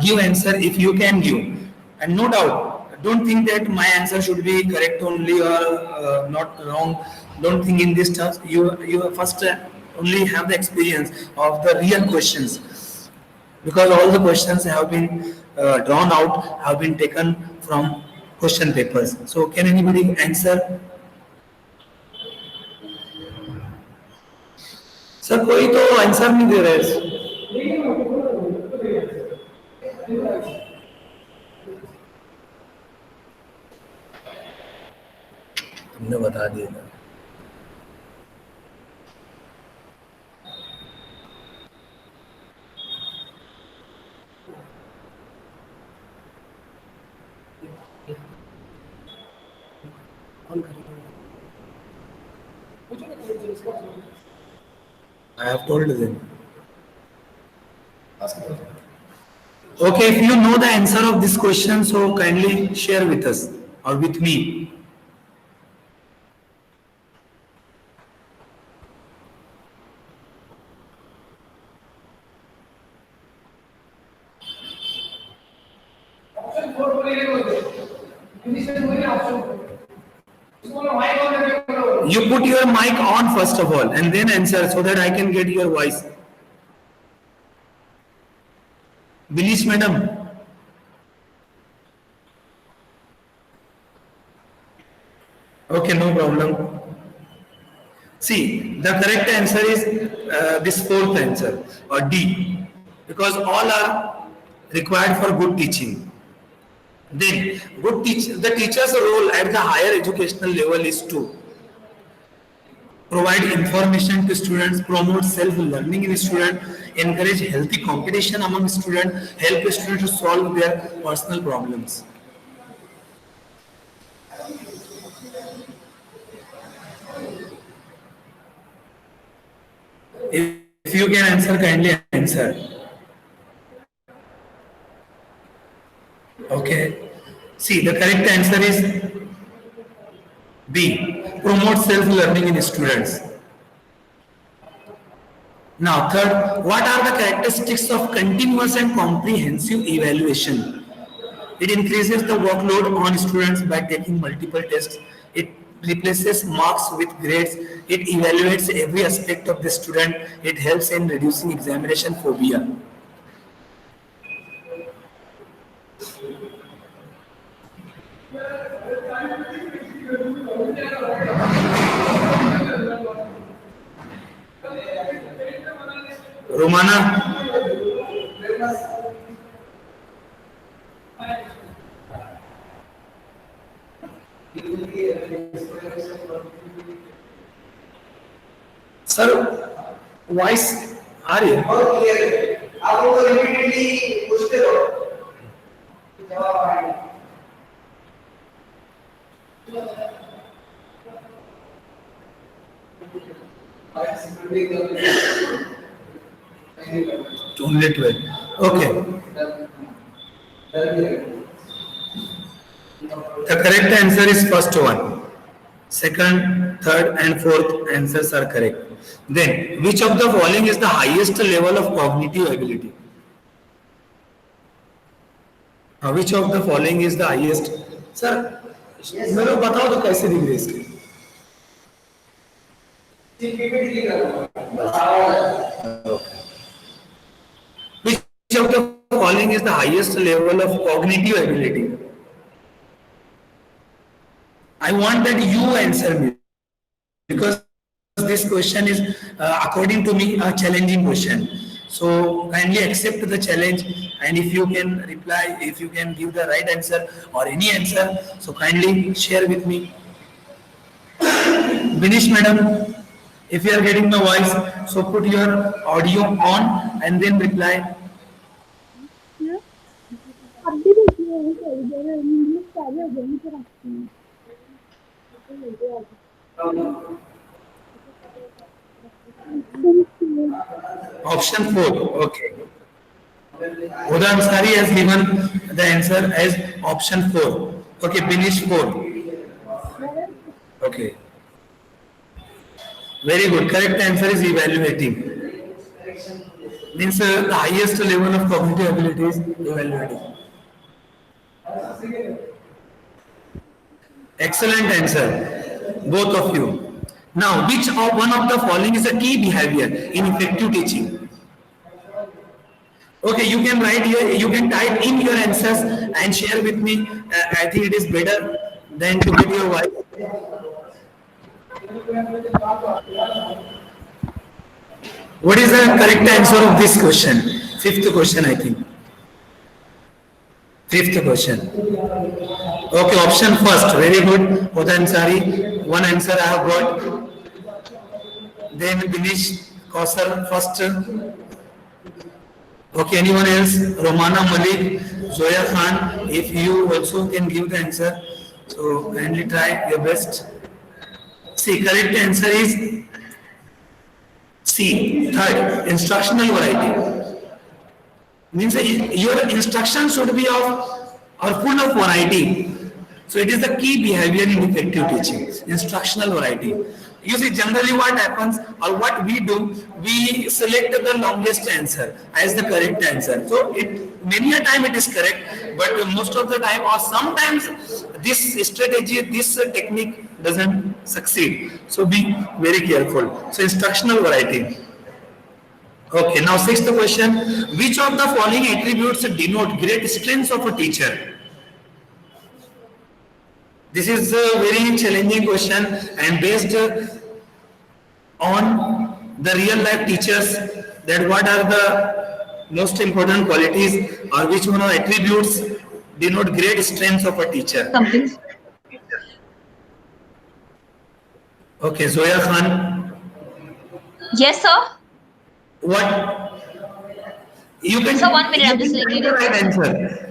give answer if you can give. And no doubt, don't think that my answer should be correct only or not wrong. Don't think in this terms. You first only have the experience of the real questions, because all the questions have been drawn out, have been taken from question papers. So can anybody answer? Sir कोई तो answer नहीं दे रहा है. तुमने बता दिया ना. I have told them. Okay, if you know the answer of this question, so kindly share with us or with me. You put your mic on first of all and then answer so that I can get your voice. Bilish madam. Okay, no problem. See, the correct answer is this fourth answer or D, because all are required for good teaching. Then, the teacher's role at the higher educational level is to provide information to students, promote self-learning in students, encourage healthy competition among students, help students to solve their personal problems. If you can answer, kindly answer. Okay. See, the correct answer is B. Promote self-learning in students. Now, third, what are the characteristics of continuous and comprehensive evaluation? It increases the workload on students by taking multiple tests. It replaces marks with grades. It evaluates every aspect of the student. It helps in reducing examination phobia. Romana. Sir, voice आ रही है? आप लोग repeatedly पूछते रहो. Only 12. Okay. The correct answer is first one. Second, third, and fourth answers are correct. Then, which of the following is the highest level of cognitive ability? Which of the following is the highest? Sir, मेरे को बताओ तो कैसे दिख रही है? Which of the following is the highest level of cognitive ability? I want that you answer me, because this question is, according to me, a challenging question. So kindly accept the challenge, and if you can reply, if you can give the right answer or any answer, so kindly share with me. Binish madam, if you are getting my voice, so put your audio on and then reply. Option 4. Okay. Huda Ansari has given the answer as option 4. Okay, Binish 4. Okay. Very good. Correct answer is evaluating. Means the highest level of cognitive ability is evaluating. Excellent answer, both of you. Now, which one of the following is a key behavior in effective teaching? Okay, you can write here, you can type in your answers and share with me. I think it is better than to get your voice. What is the correct answer of this question? Fifth question, I think. Fifth question. Okay, option first. Very good. Huda Ansari. One answer I have got. Then Dinesh Kausar first. Okay, anyone else? Romana Malik, Zoya Khan. If you also can give the answer, so kindly try your best. See, correct answer is C. Third, instructional variety. Means your instructions should be of or full of variety. So it is the key behavior in effective teaching. Instructional variety. You see, generally what happens or what we do, we select the longest answer as the correct answer. So it many a time it is correct, but most of the time or sometimes this strategy, this technique doesn't succeed. So be very careful. So instructional variety. Okay, now sixth question. Which of the following attributes denote great strengths of a teacher? This is a very challenging question and based on the real life teachers, that what are the most important qualities or which one of attributes denote great strengths of a teacher? Something. Okay, Zoya Khan. Yes, sir. What? You can. Sir, 1 minute. I'm just give reading the it. right answer.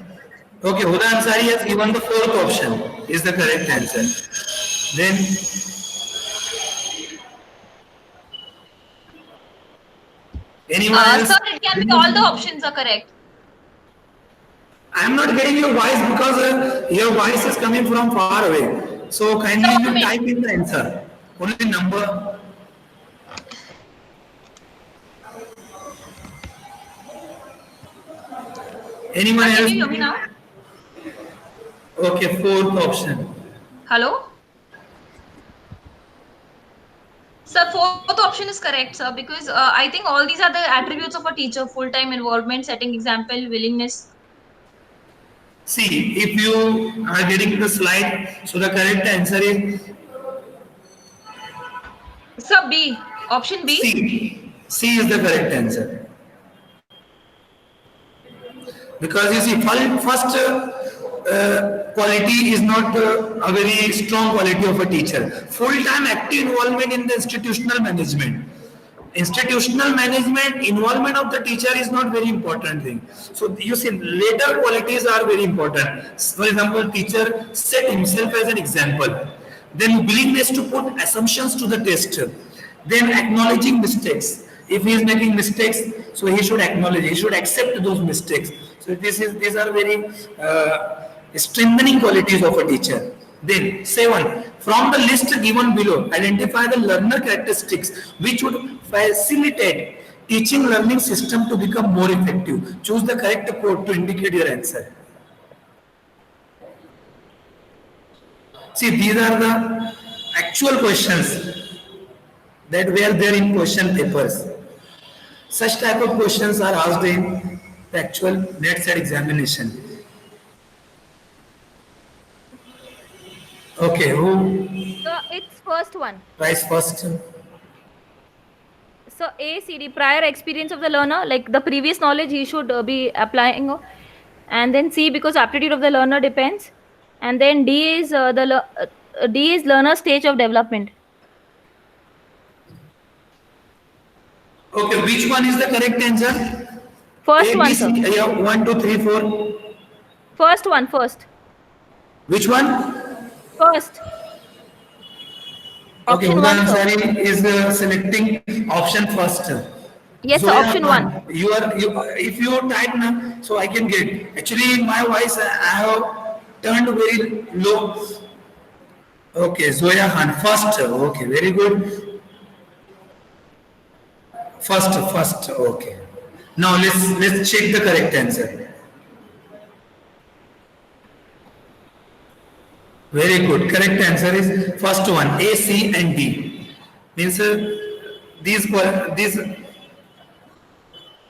Okay, Huda Ansari has given the fourth option is the correct answer. Then anyone else? Sir, it can be all the options are correct. I am not getting your voice because your voice is coming from far away. So kindly you type in the answer. Only number. Anyone else? Can you hear me now? Okay, fourth option. Hello? Sir, fourth option is correct, sir, because I think all these are the attributes of a teacher: full-time involvement, setting example, willingness. See, if you are getting the slide, so the correct answer is Sir, B. Option B. C. C is the correct answer. Because you see, first quality is not a very strong quality of a teacher. Full-time active involvement in the institutional management. Institutional management, involvement of the teacher is not very important thing. So you see, later qualities are very important. For example, teacher set himself as an example. Then willingness to put assumptions to the test. Then acknowledging mistakes. If he is making mistakes, so he should acknowledge, he should accept those mistakes. So these are very strengthening qualities of a teacher. Then 7. From the list given below, identify the learner characteristics which would facilitate teaching learning system to become more effective. Choose the correct approach to indicate your answer. See, these are the actual questions that were there in question papers. Such type of questions are asked in the actual NET set examination. Okay, who So it's first one. tries first? So A, C, D, prior experience of the learner, like the previous knowledge he should be applying. And then C, because aptitude of the learner depends. And then D is D is learner stage of development. Okay, which one is the correct answer? First A, one, B, sir. C, yeah, 1, 2, 3, 4. First one, first. Which one? First. Okay, Option Huda one, sir. Ansari is selecting option first. Yes, sir, Zoya option Khan, one. if you type now, so I can get. Actually, my voice I have turned very low. Okay, Zoya Khan, first. Okay, very good. First. Okay. Now let's check the correct answer. Very good. Correct answer is first one. A, C, and D. Means these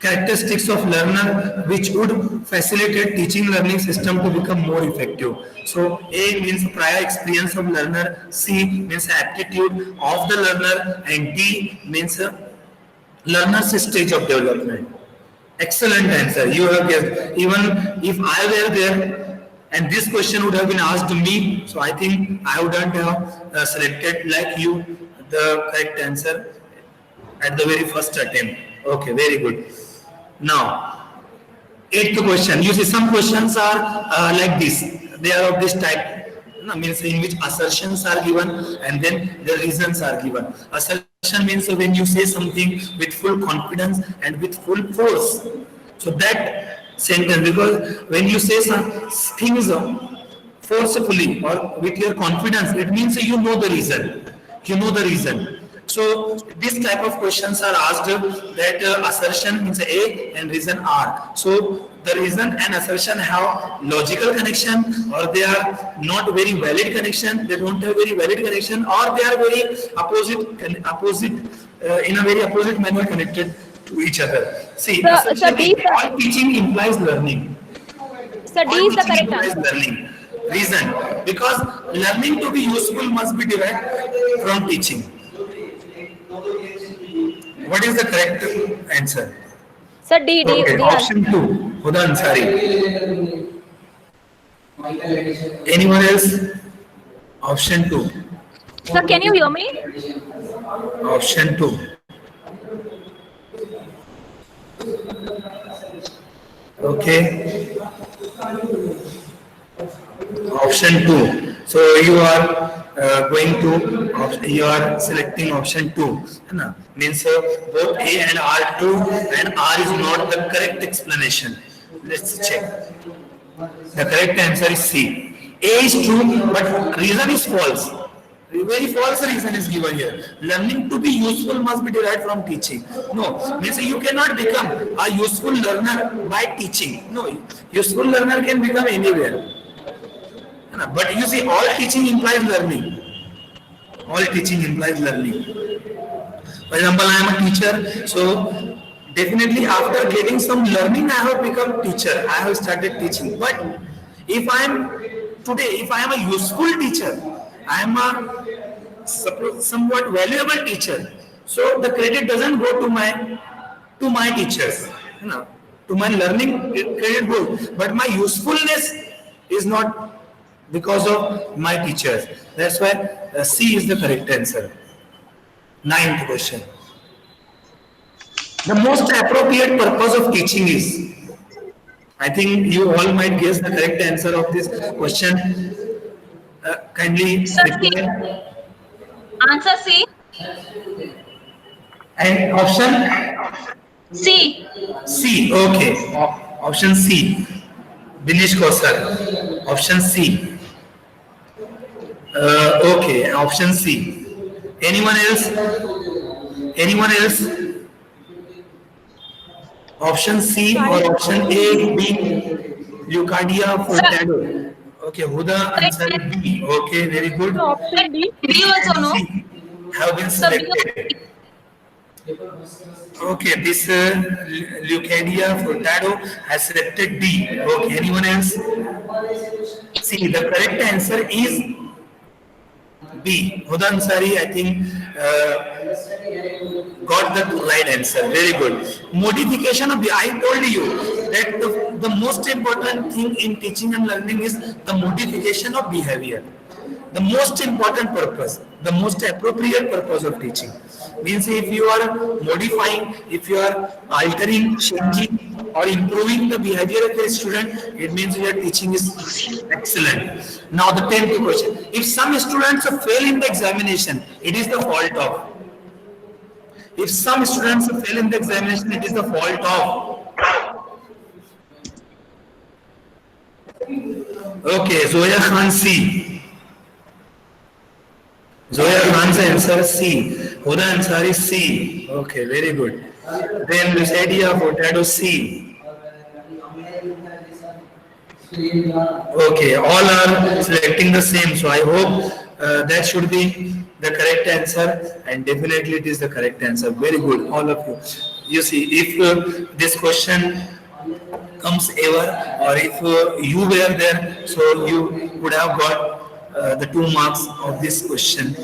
characteristics of learner which would facilitate teaching learning system to become more effective. So A means prior experience of learner, C means aptitude of the learner, and D means learner's stage of development. Excellent answer. You have guessed. Even if I were there and this question would have been asked to me, so I think I wouldn't have selected like you the correct answer at the very first attempt. Okay, very good. Now, eighth question. You see, some questions are like this. They are of this type. Means in which assertions are given and then the reasons are given. Assertion means when you say something with full confidence and with full force. So that sentence, because when you say some things forcefully or with your confidence, it means you know the reason. You know the reason. So this type of questions are asked that assertion means A and reason R. So the reason and assertion have logical connection or they are not very valid connection, they don't have very valid connection or they are very opposite in a very opposite manner connected to each other. See, all teaching implies learning. So D is the correct answer. Learning. Reason, because learning to be useful must be derived from teaching. What is the correct answer? So D. Option 2, Huda Ansari. Anyone else? Option 2. So can you hear me? Option 2. Okay. Option 2. So you are you are selecting option 2. Means both A and R2 and R is not the correct explanation. Let's check. The correct answer is C. A is true, but reason is false. A very false reason is given here. Learning to be useful must be derived from teaching. No, means you cannot become a useful learner by teaching. No, useful learner can become anywhere. But you see, all teaching implies learning. All teaching implies learning. For example, I am a teacher, so definitely after getting some learning, I have become teacher. I have started teaching. But if I am a useful teacher, I am a somewhat valuable teacher. So the credit doesn't go to my teachers. To my learning, credit goes. But my usefulness is not because of my teachers. That's why C is the correct answer. 9th question. The most appropriate purpose of teaching is, I think you all might guess the correct answer of this question. Kindly reply. Answer C. And option? C. C, okay. Option C. Dinesh Kausar. Option C. Okay, option C. Anyone else? Anyone else? Option C or option A, B? Leucardia furtado. Okay, Huda answer B. Okay, very good. Option D. D also no. Have been selected. Okay, this Leucardia furtado has selected D. Okay, anyone else? See, the correct answer is B. Huda Ansari, I think, got the right answer. Very good. Modification of the, I told you that the most important thing in teaching and learning is the modification of behavior. The most important purpose, the most appropriate purpose of teaching. Means if you are modifying, if you are altering, changing or improving the behavior of a student, it means your teaching is excellent. Now the 10th question. If some students fail in the examination, it is the fault of. If some students fail in the examination, it is the fault of. Okay, Zoya Khan C. Zoya Khan's answer C. Huda Ansari C. Okay, very good. Then Lucidia Furtado C. Okay, all are selecting the same. So I hope that should be the correct answer, and definitely it is the correct answer. Very good, all of you. You see, if this question comes ever, or if you were there, so you would have got the 2 marks of this question,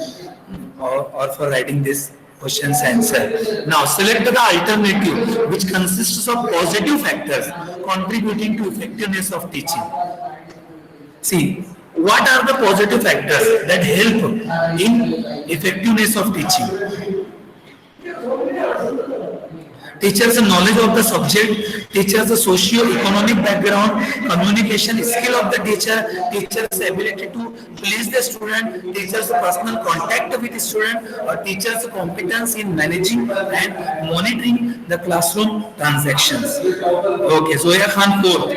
or for writing this question's answer. Now select the alternative which consists of positive factors contributing to effectiveness of teaching. See, what are the positive factors that help in effectiveness of teaching? Teachers' knowledge of the subject, teachers' socio-economic background, communication skill of the teacher, teachers' ability to please the student, teachers' personal contact with the student, or teachers' competence in managing and monitoring the classroom transactions. Okay, Zoya Khan, 4th.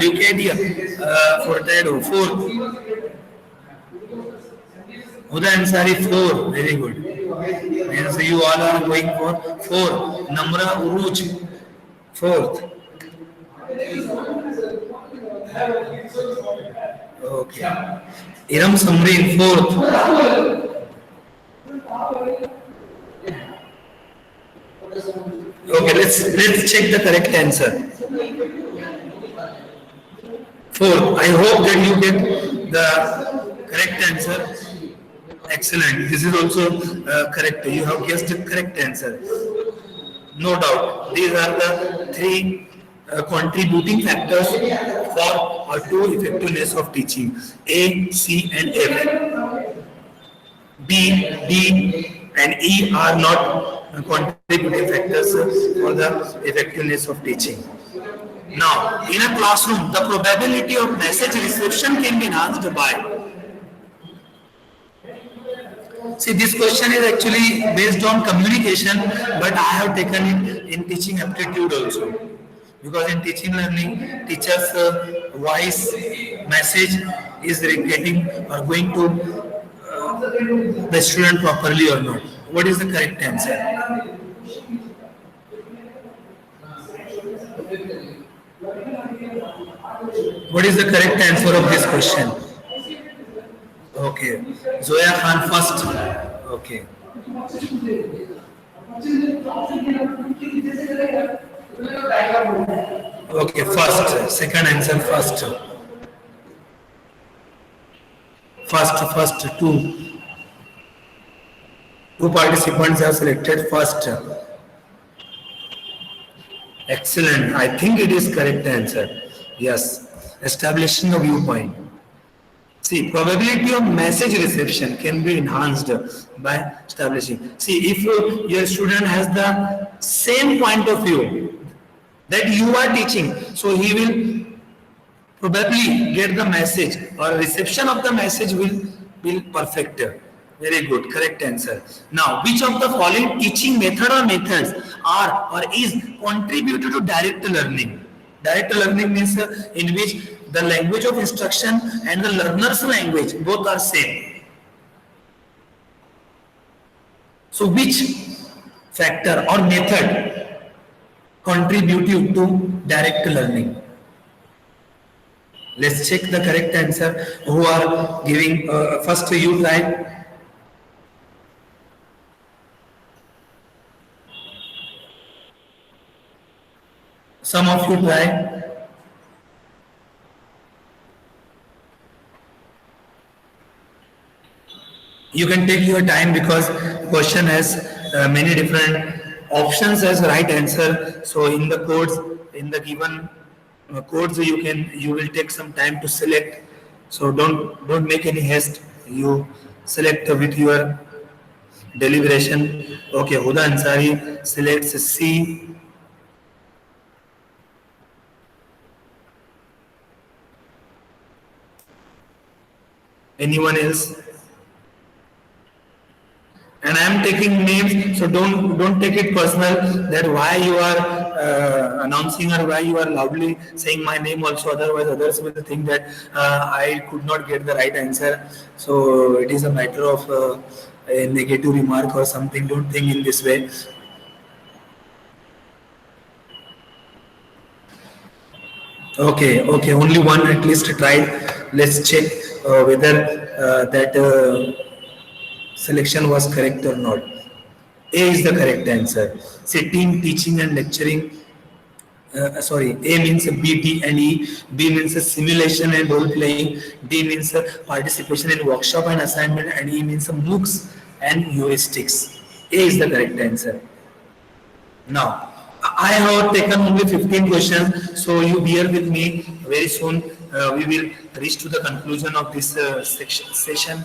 Leucadia, Fortado, 4th. Huda Ansari, 4. Very good. Means you all are going for 4. Namra Uruj, 4th. Okay. Iram Samreen, 4th. Okay, let's check the correct answer. 4th. I hope that you get the correct answer. Excellent. This is also correct. You have guessed the correct answer. No doubt. These are the 3 contributing factors for or to effectiveness of teaching. A, C, and F. B, D, and E are not contributing factors for the effectiveness of teaching. Now, in a classroom, the probability of message reception can be enhanced by. See, this question is actually based on communication, but I have taken it in teaching aptitude also. Because in teaching learning, teacher's voice message is getting or going to the student properly or not. What is the correct answer? What is the correct answer of this question? Okay, Zoya Khan, 1st. Okay. Okay, 1st. Second answer, 1st. 1st, 2. 2 participants have selected 1st. Excellent. I think it is correct answer. Yes. Establishing a viewpoint. See, probability of message reception can be enhanced by establishing. See, if your student has the same point of view that you are teaching, so he will probably get the message, or reception of the message will be perfect. Very good, correct answer. Now, which of the following teaching method or methods are or is contributed to direct learning? Direct learning means in which the language of instruction and the learner's language both are same. So which factor or method contribute to direct learning? Let's check the correct answer. Who are giving first? You try. Some of you try. You can take your time because question has many different options as right answer. So in the codes, in the given codes, you will take some time to select. So don't make any haste. You select with your deliberation. Okay, Huda Ansari selects C. Anyone else? And I am taking names, so don't take it personal that why you are announcing or why you are loudly saying my name also. Otherwise, others will think that I could not get the right answer. So it is a matter of a negative remark or something. Don't think in this way. Okay. Only one at least tried. Let's check. whether that selection was correct or not. A is the correct answer. Say team teaching and lecturing. Sorry, A means B, D, and E. B means simulation and role playing. D means participation in workshop and assignment, and E means MOOCs and heuristics. A is the correct answer. Now, I have taken only 15 questions, so you bear with me. Very soon we will reach to the conclusion of this session.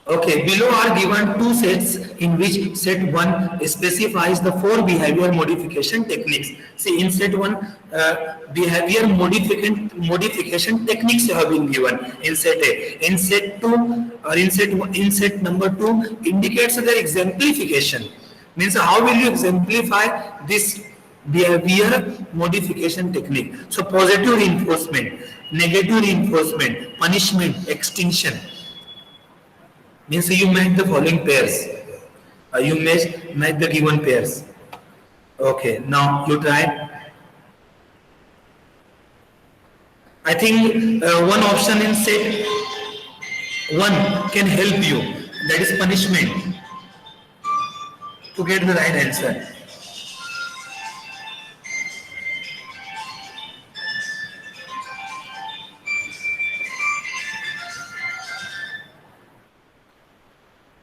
Okay, below are given two sets in which set 1 specifies the 4 behavior modification techniques. See, in set 1, behavior modification techniques have been given in set A. In set 2, or in set number 2, indicates their exemplification. Means how will you exemplify this behavior modification technique? So, positive reinforcement, negative reinforcement, punishment, extinction. Means you match the following pairs. You match the given pairs. Okay, now you try. I think one option in set 1 can help you. That is punishment. To get the right answer.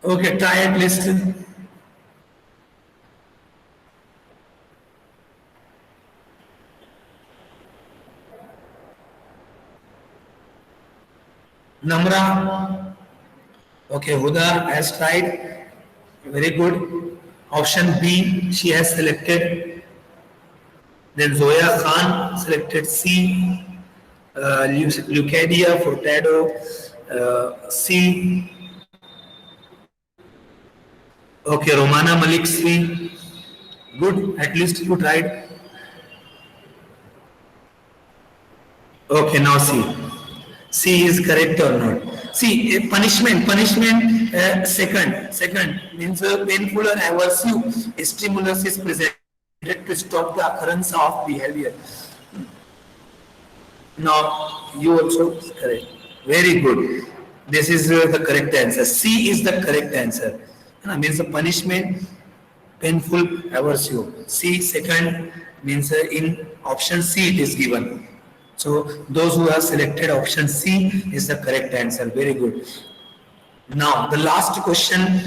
Okay, try at least. Namra. Okay, Huda has tried. Very good. Option B, she has selected. Then Zoya Khan selected C. Leucadia Furtado, C. Okay, Romana Malik C. Good, at least you tried. Okay, now C. C is correct or not? See, punishment, second means painful or aversive stimulus is presented to stop the occurrence of behavior. Now, you also correct. Very good. This is the correct answer. C is the correct answer. Means the punishment, painful, aversive. C second means in option C it is given. So those who have selected option C is the correct answer. Very good. Now the last question,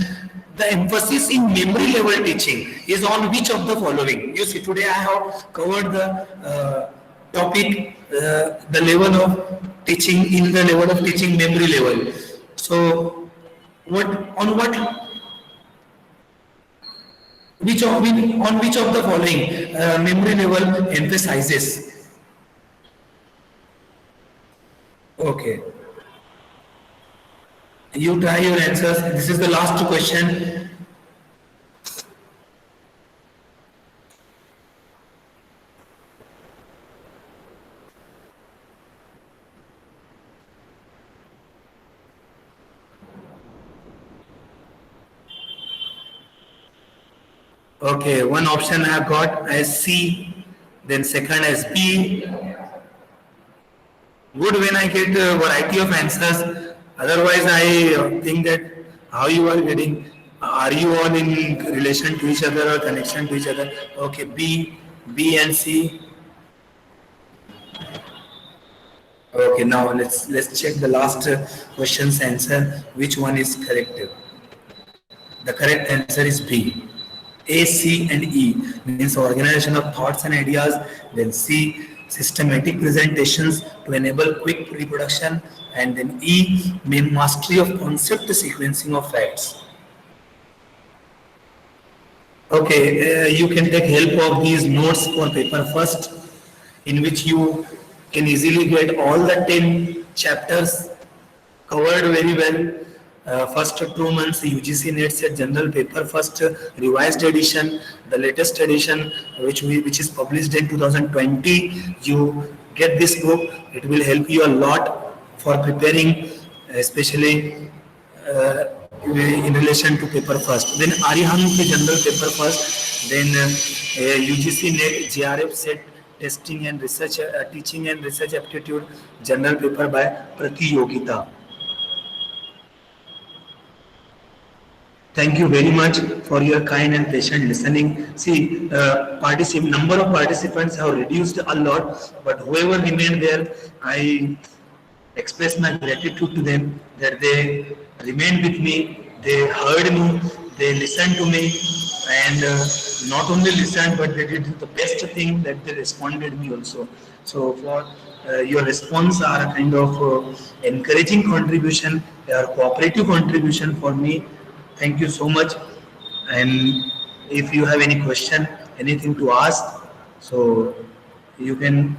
the emphasis in memory level teaching is on which of the following? You see, today I have covered the topic, the level of teaching in the level of teaching memory level. So which of the following memory level emphasizes? Okay. You try your answers. This is the last question. Okay, one option I have got as C, then second as B. Good when I get a variety of answers. Otherwise, I think that how you are getting, are you all in relation to each other or connection to each other? Okay, B and C. Okay, now let's check the last question's answer. Which one is correct? The correct answer is B. A, C, and E means organization of thoughts and ideas. Then C, systematic presentations to enable quick reproduction, and then E, mean mastery of concept sequencing of facts. Okay, you can take help of these notes for paper first, in which you can easily get all the 10 chapters covered very well. First 2 months UGC NET set general paper, first revised edition, the latest edition which is published in 2020. You get this book. It will help you a lot for preparing, especially in relation to paper first. Then Arihant general paper first, then UGC NET JRF set Testing and Research, Teaching and Research Aptitude General Paper by Pratiyogita. Thank you very much for your kind and patient listening. See, number of participants have reduced a lot, but whoever remained there, I express my gratitude to them that they remained with me, they heard me, they listened to me, and not only listened, but they did the best thing that they responded me also. So for your response are a kind of encouraging contribution, or cooperative contribution for me. Thank you so much. And if you have any question, anything to ask, so you can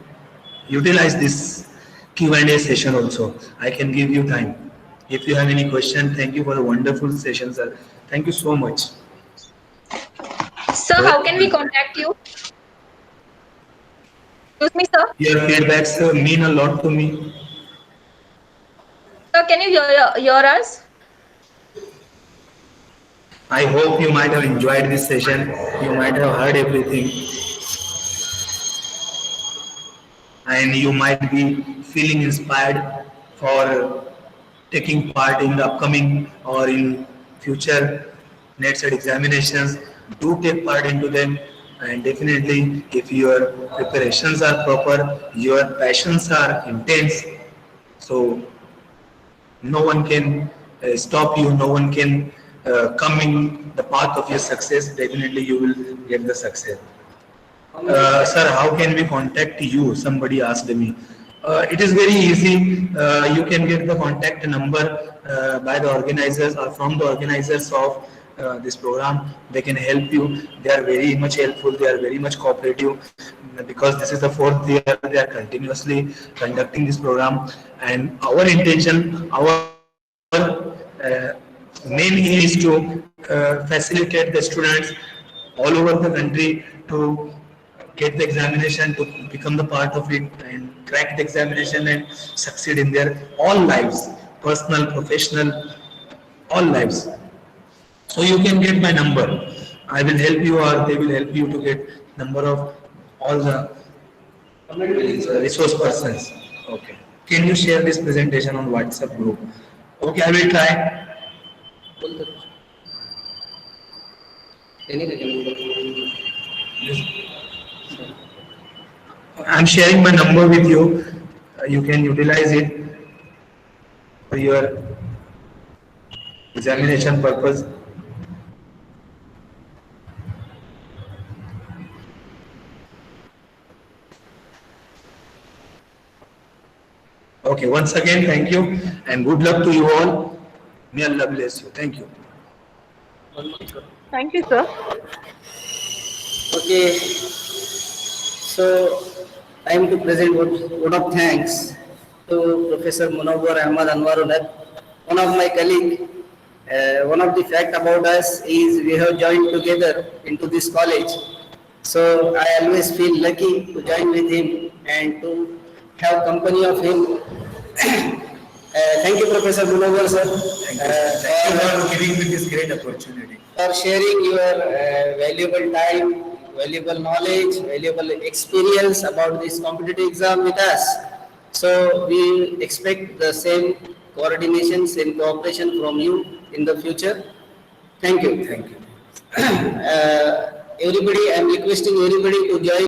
utilize this Q&A session also. I can give you time. If you have any question, thank you for the wonderful session, sir. Thank you so much. Sir, how can we contact you? Excuse me, sir. Your feedbacks mean a lot to me. Sir, can you hear us? I hope you might have enjoyed this session. You might have heard everything. And you might be feeling inspired for taking part in the upcoming or in future NET/SET examinations. Do take part into them, and definitely if your preparations are proper, your passions are intense, so no one can stop you, no one can come in the path of your success. Definitely you will get the success. Sir, how can we contact you? Somebody asked me. It is very easy. You can get the contact number by the organizers or from the organizers of this program. They can help you. They are very much helpful. They are very much cooperative, because this is the 4th year they are continuously conducting this program. And our intention, our main aim is to facilitate the students all over the country to get the examination, to become the part of it and crack the examination and succeed in their all lives, personal, professional, all lives. So you can get my number. I will help you, or they will help you to get number of all the resource persons. Okay. Can you share this presentation on WhatsApp group? Okay, I will try. I'm sharing my number with you. You can utilize it for your examination purpose. Okay, once again, thank you and good luck to you all. May Allah bless you. Thank you. Thank you, sir. Okay, so time to present vote of thanks to Professor Munawwar Ahmed Anwarullah, one of my colleague. One of the fact about us is we have joined together into this college. So I always feel lucky to join with him and to have company of him. Thank you, Professor Munawwar, sir. Thank you for giving me this great opportunity. For sharing your valuable time, valuable knowledge, valuable experience about this competitive exam with us. So we expect the same coordination, same cooperation from you in the future. Thank you. Thank you. Everybody, I am requesting everybody to join.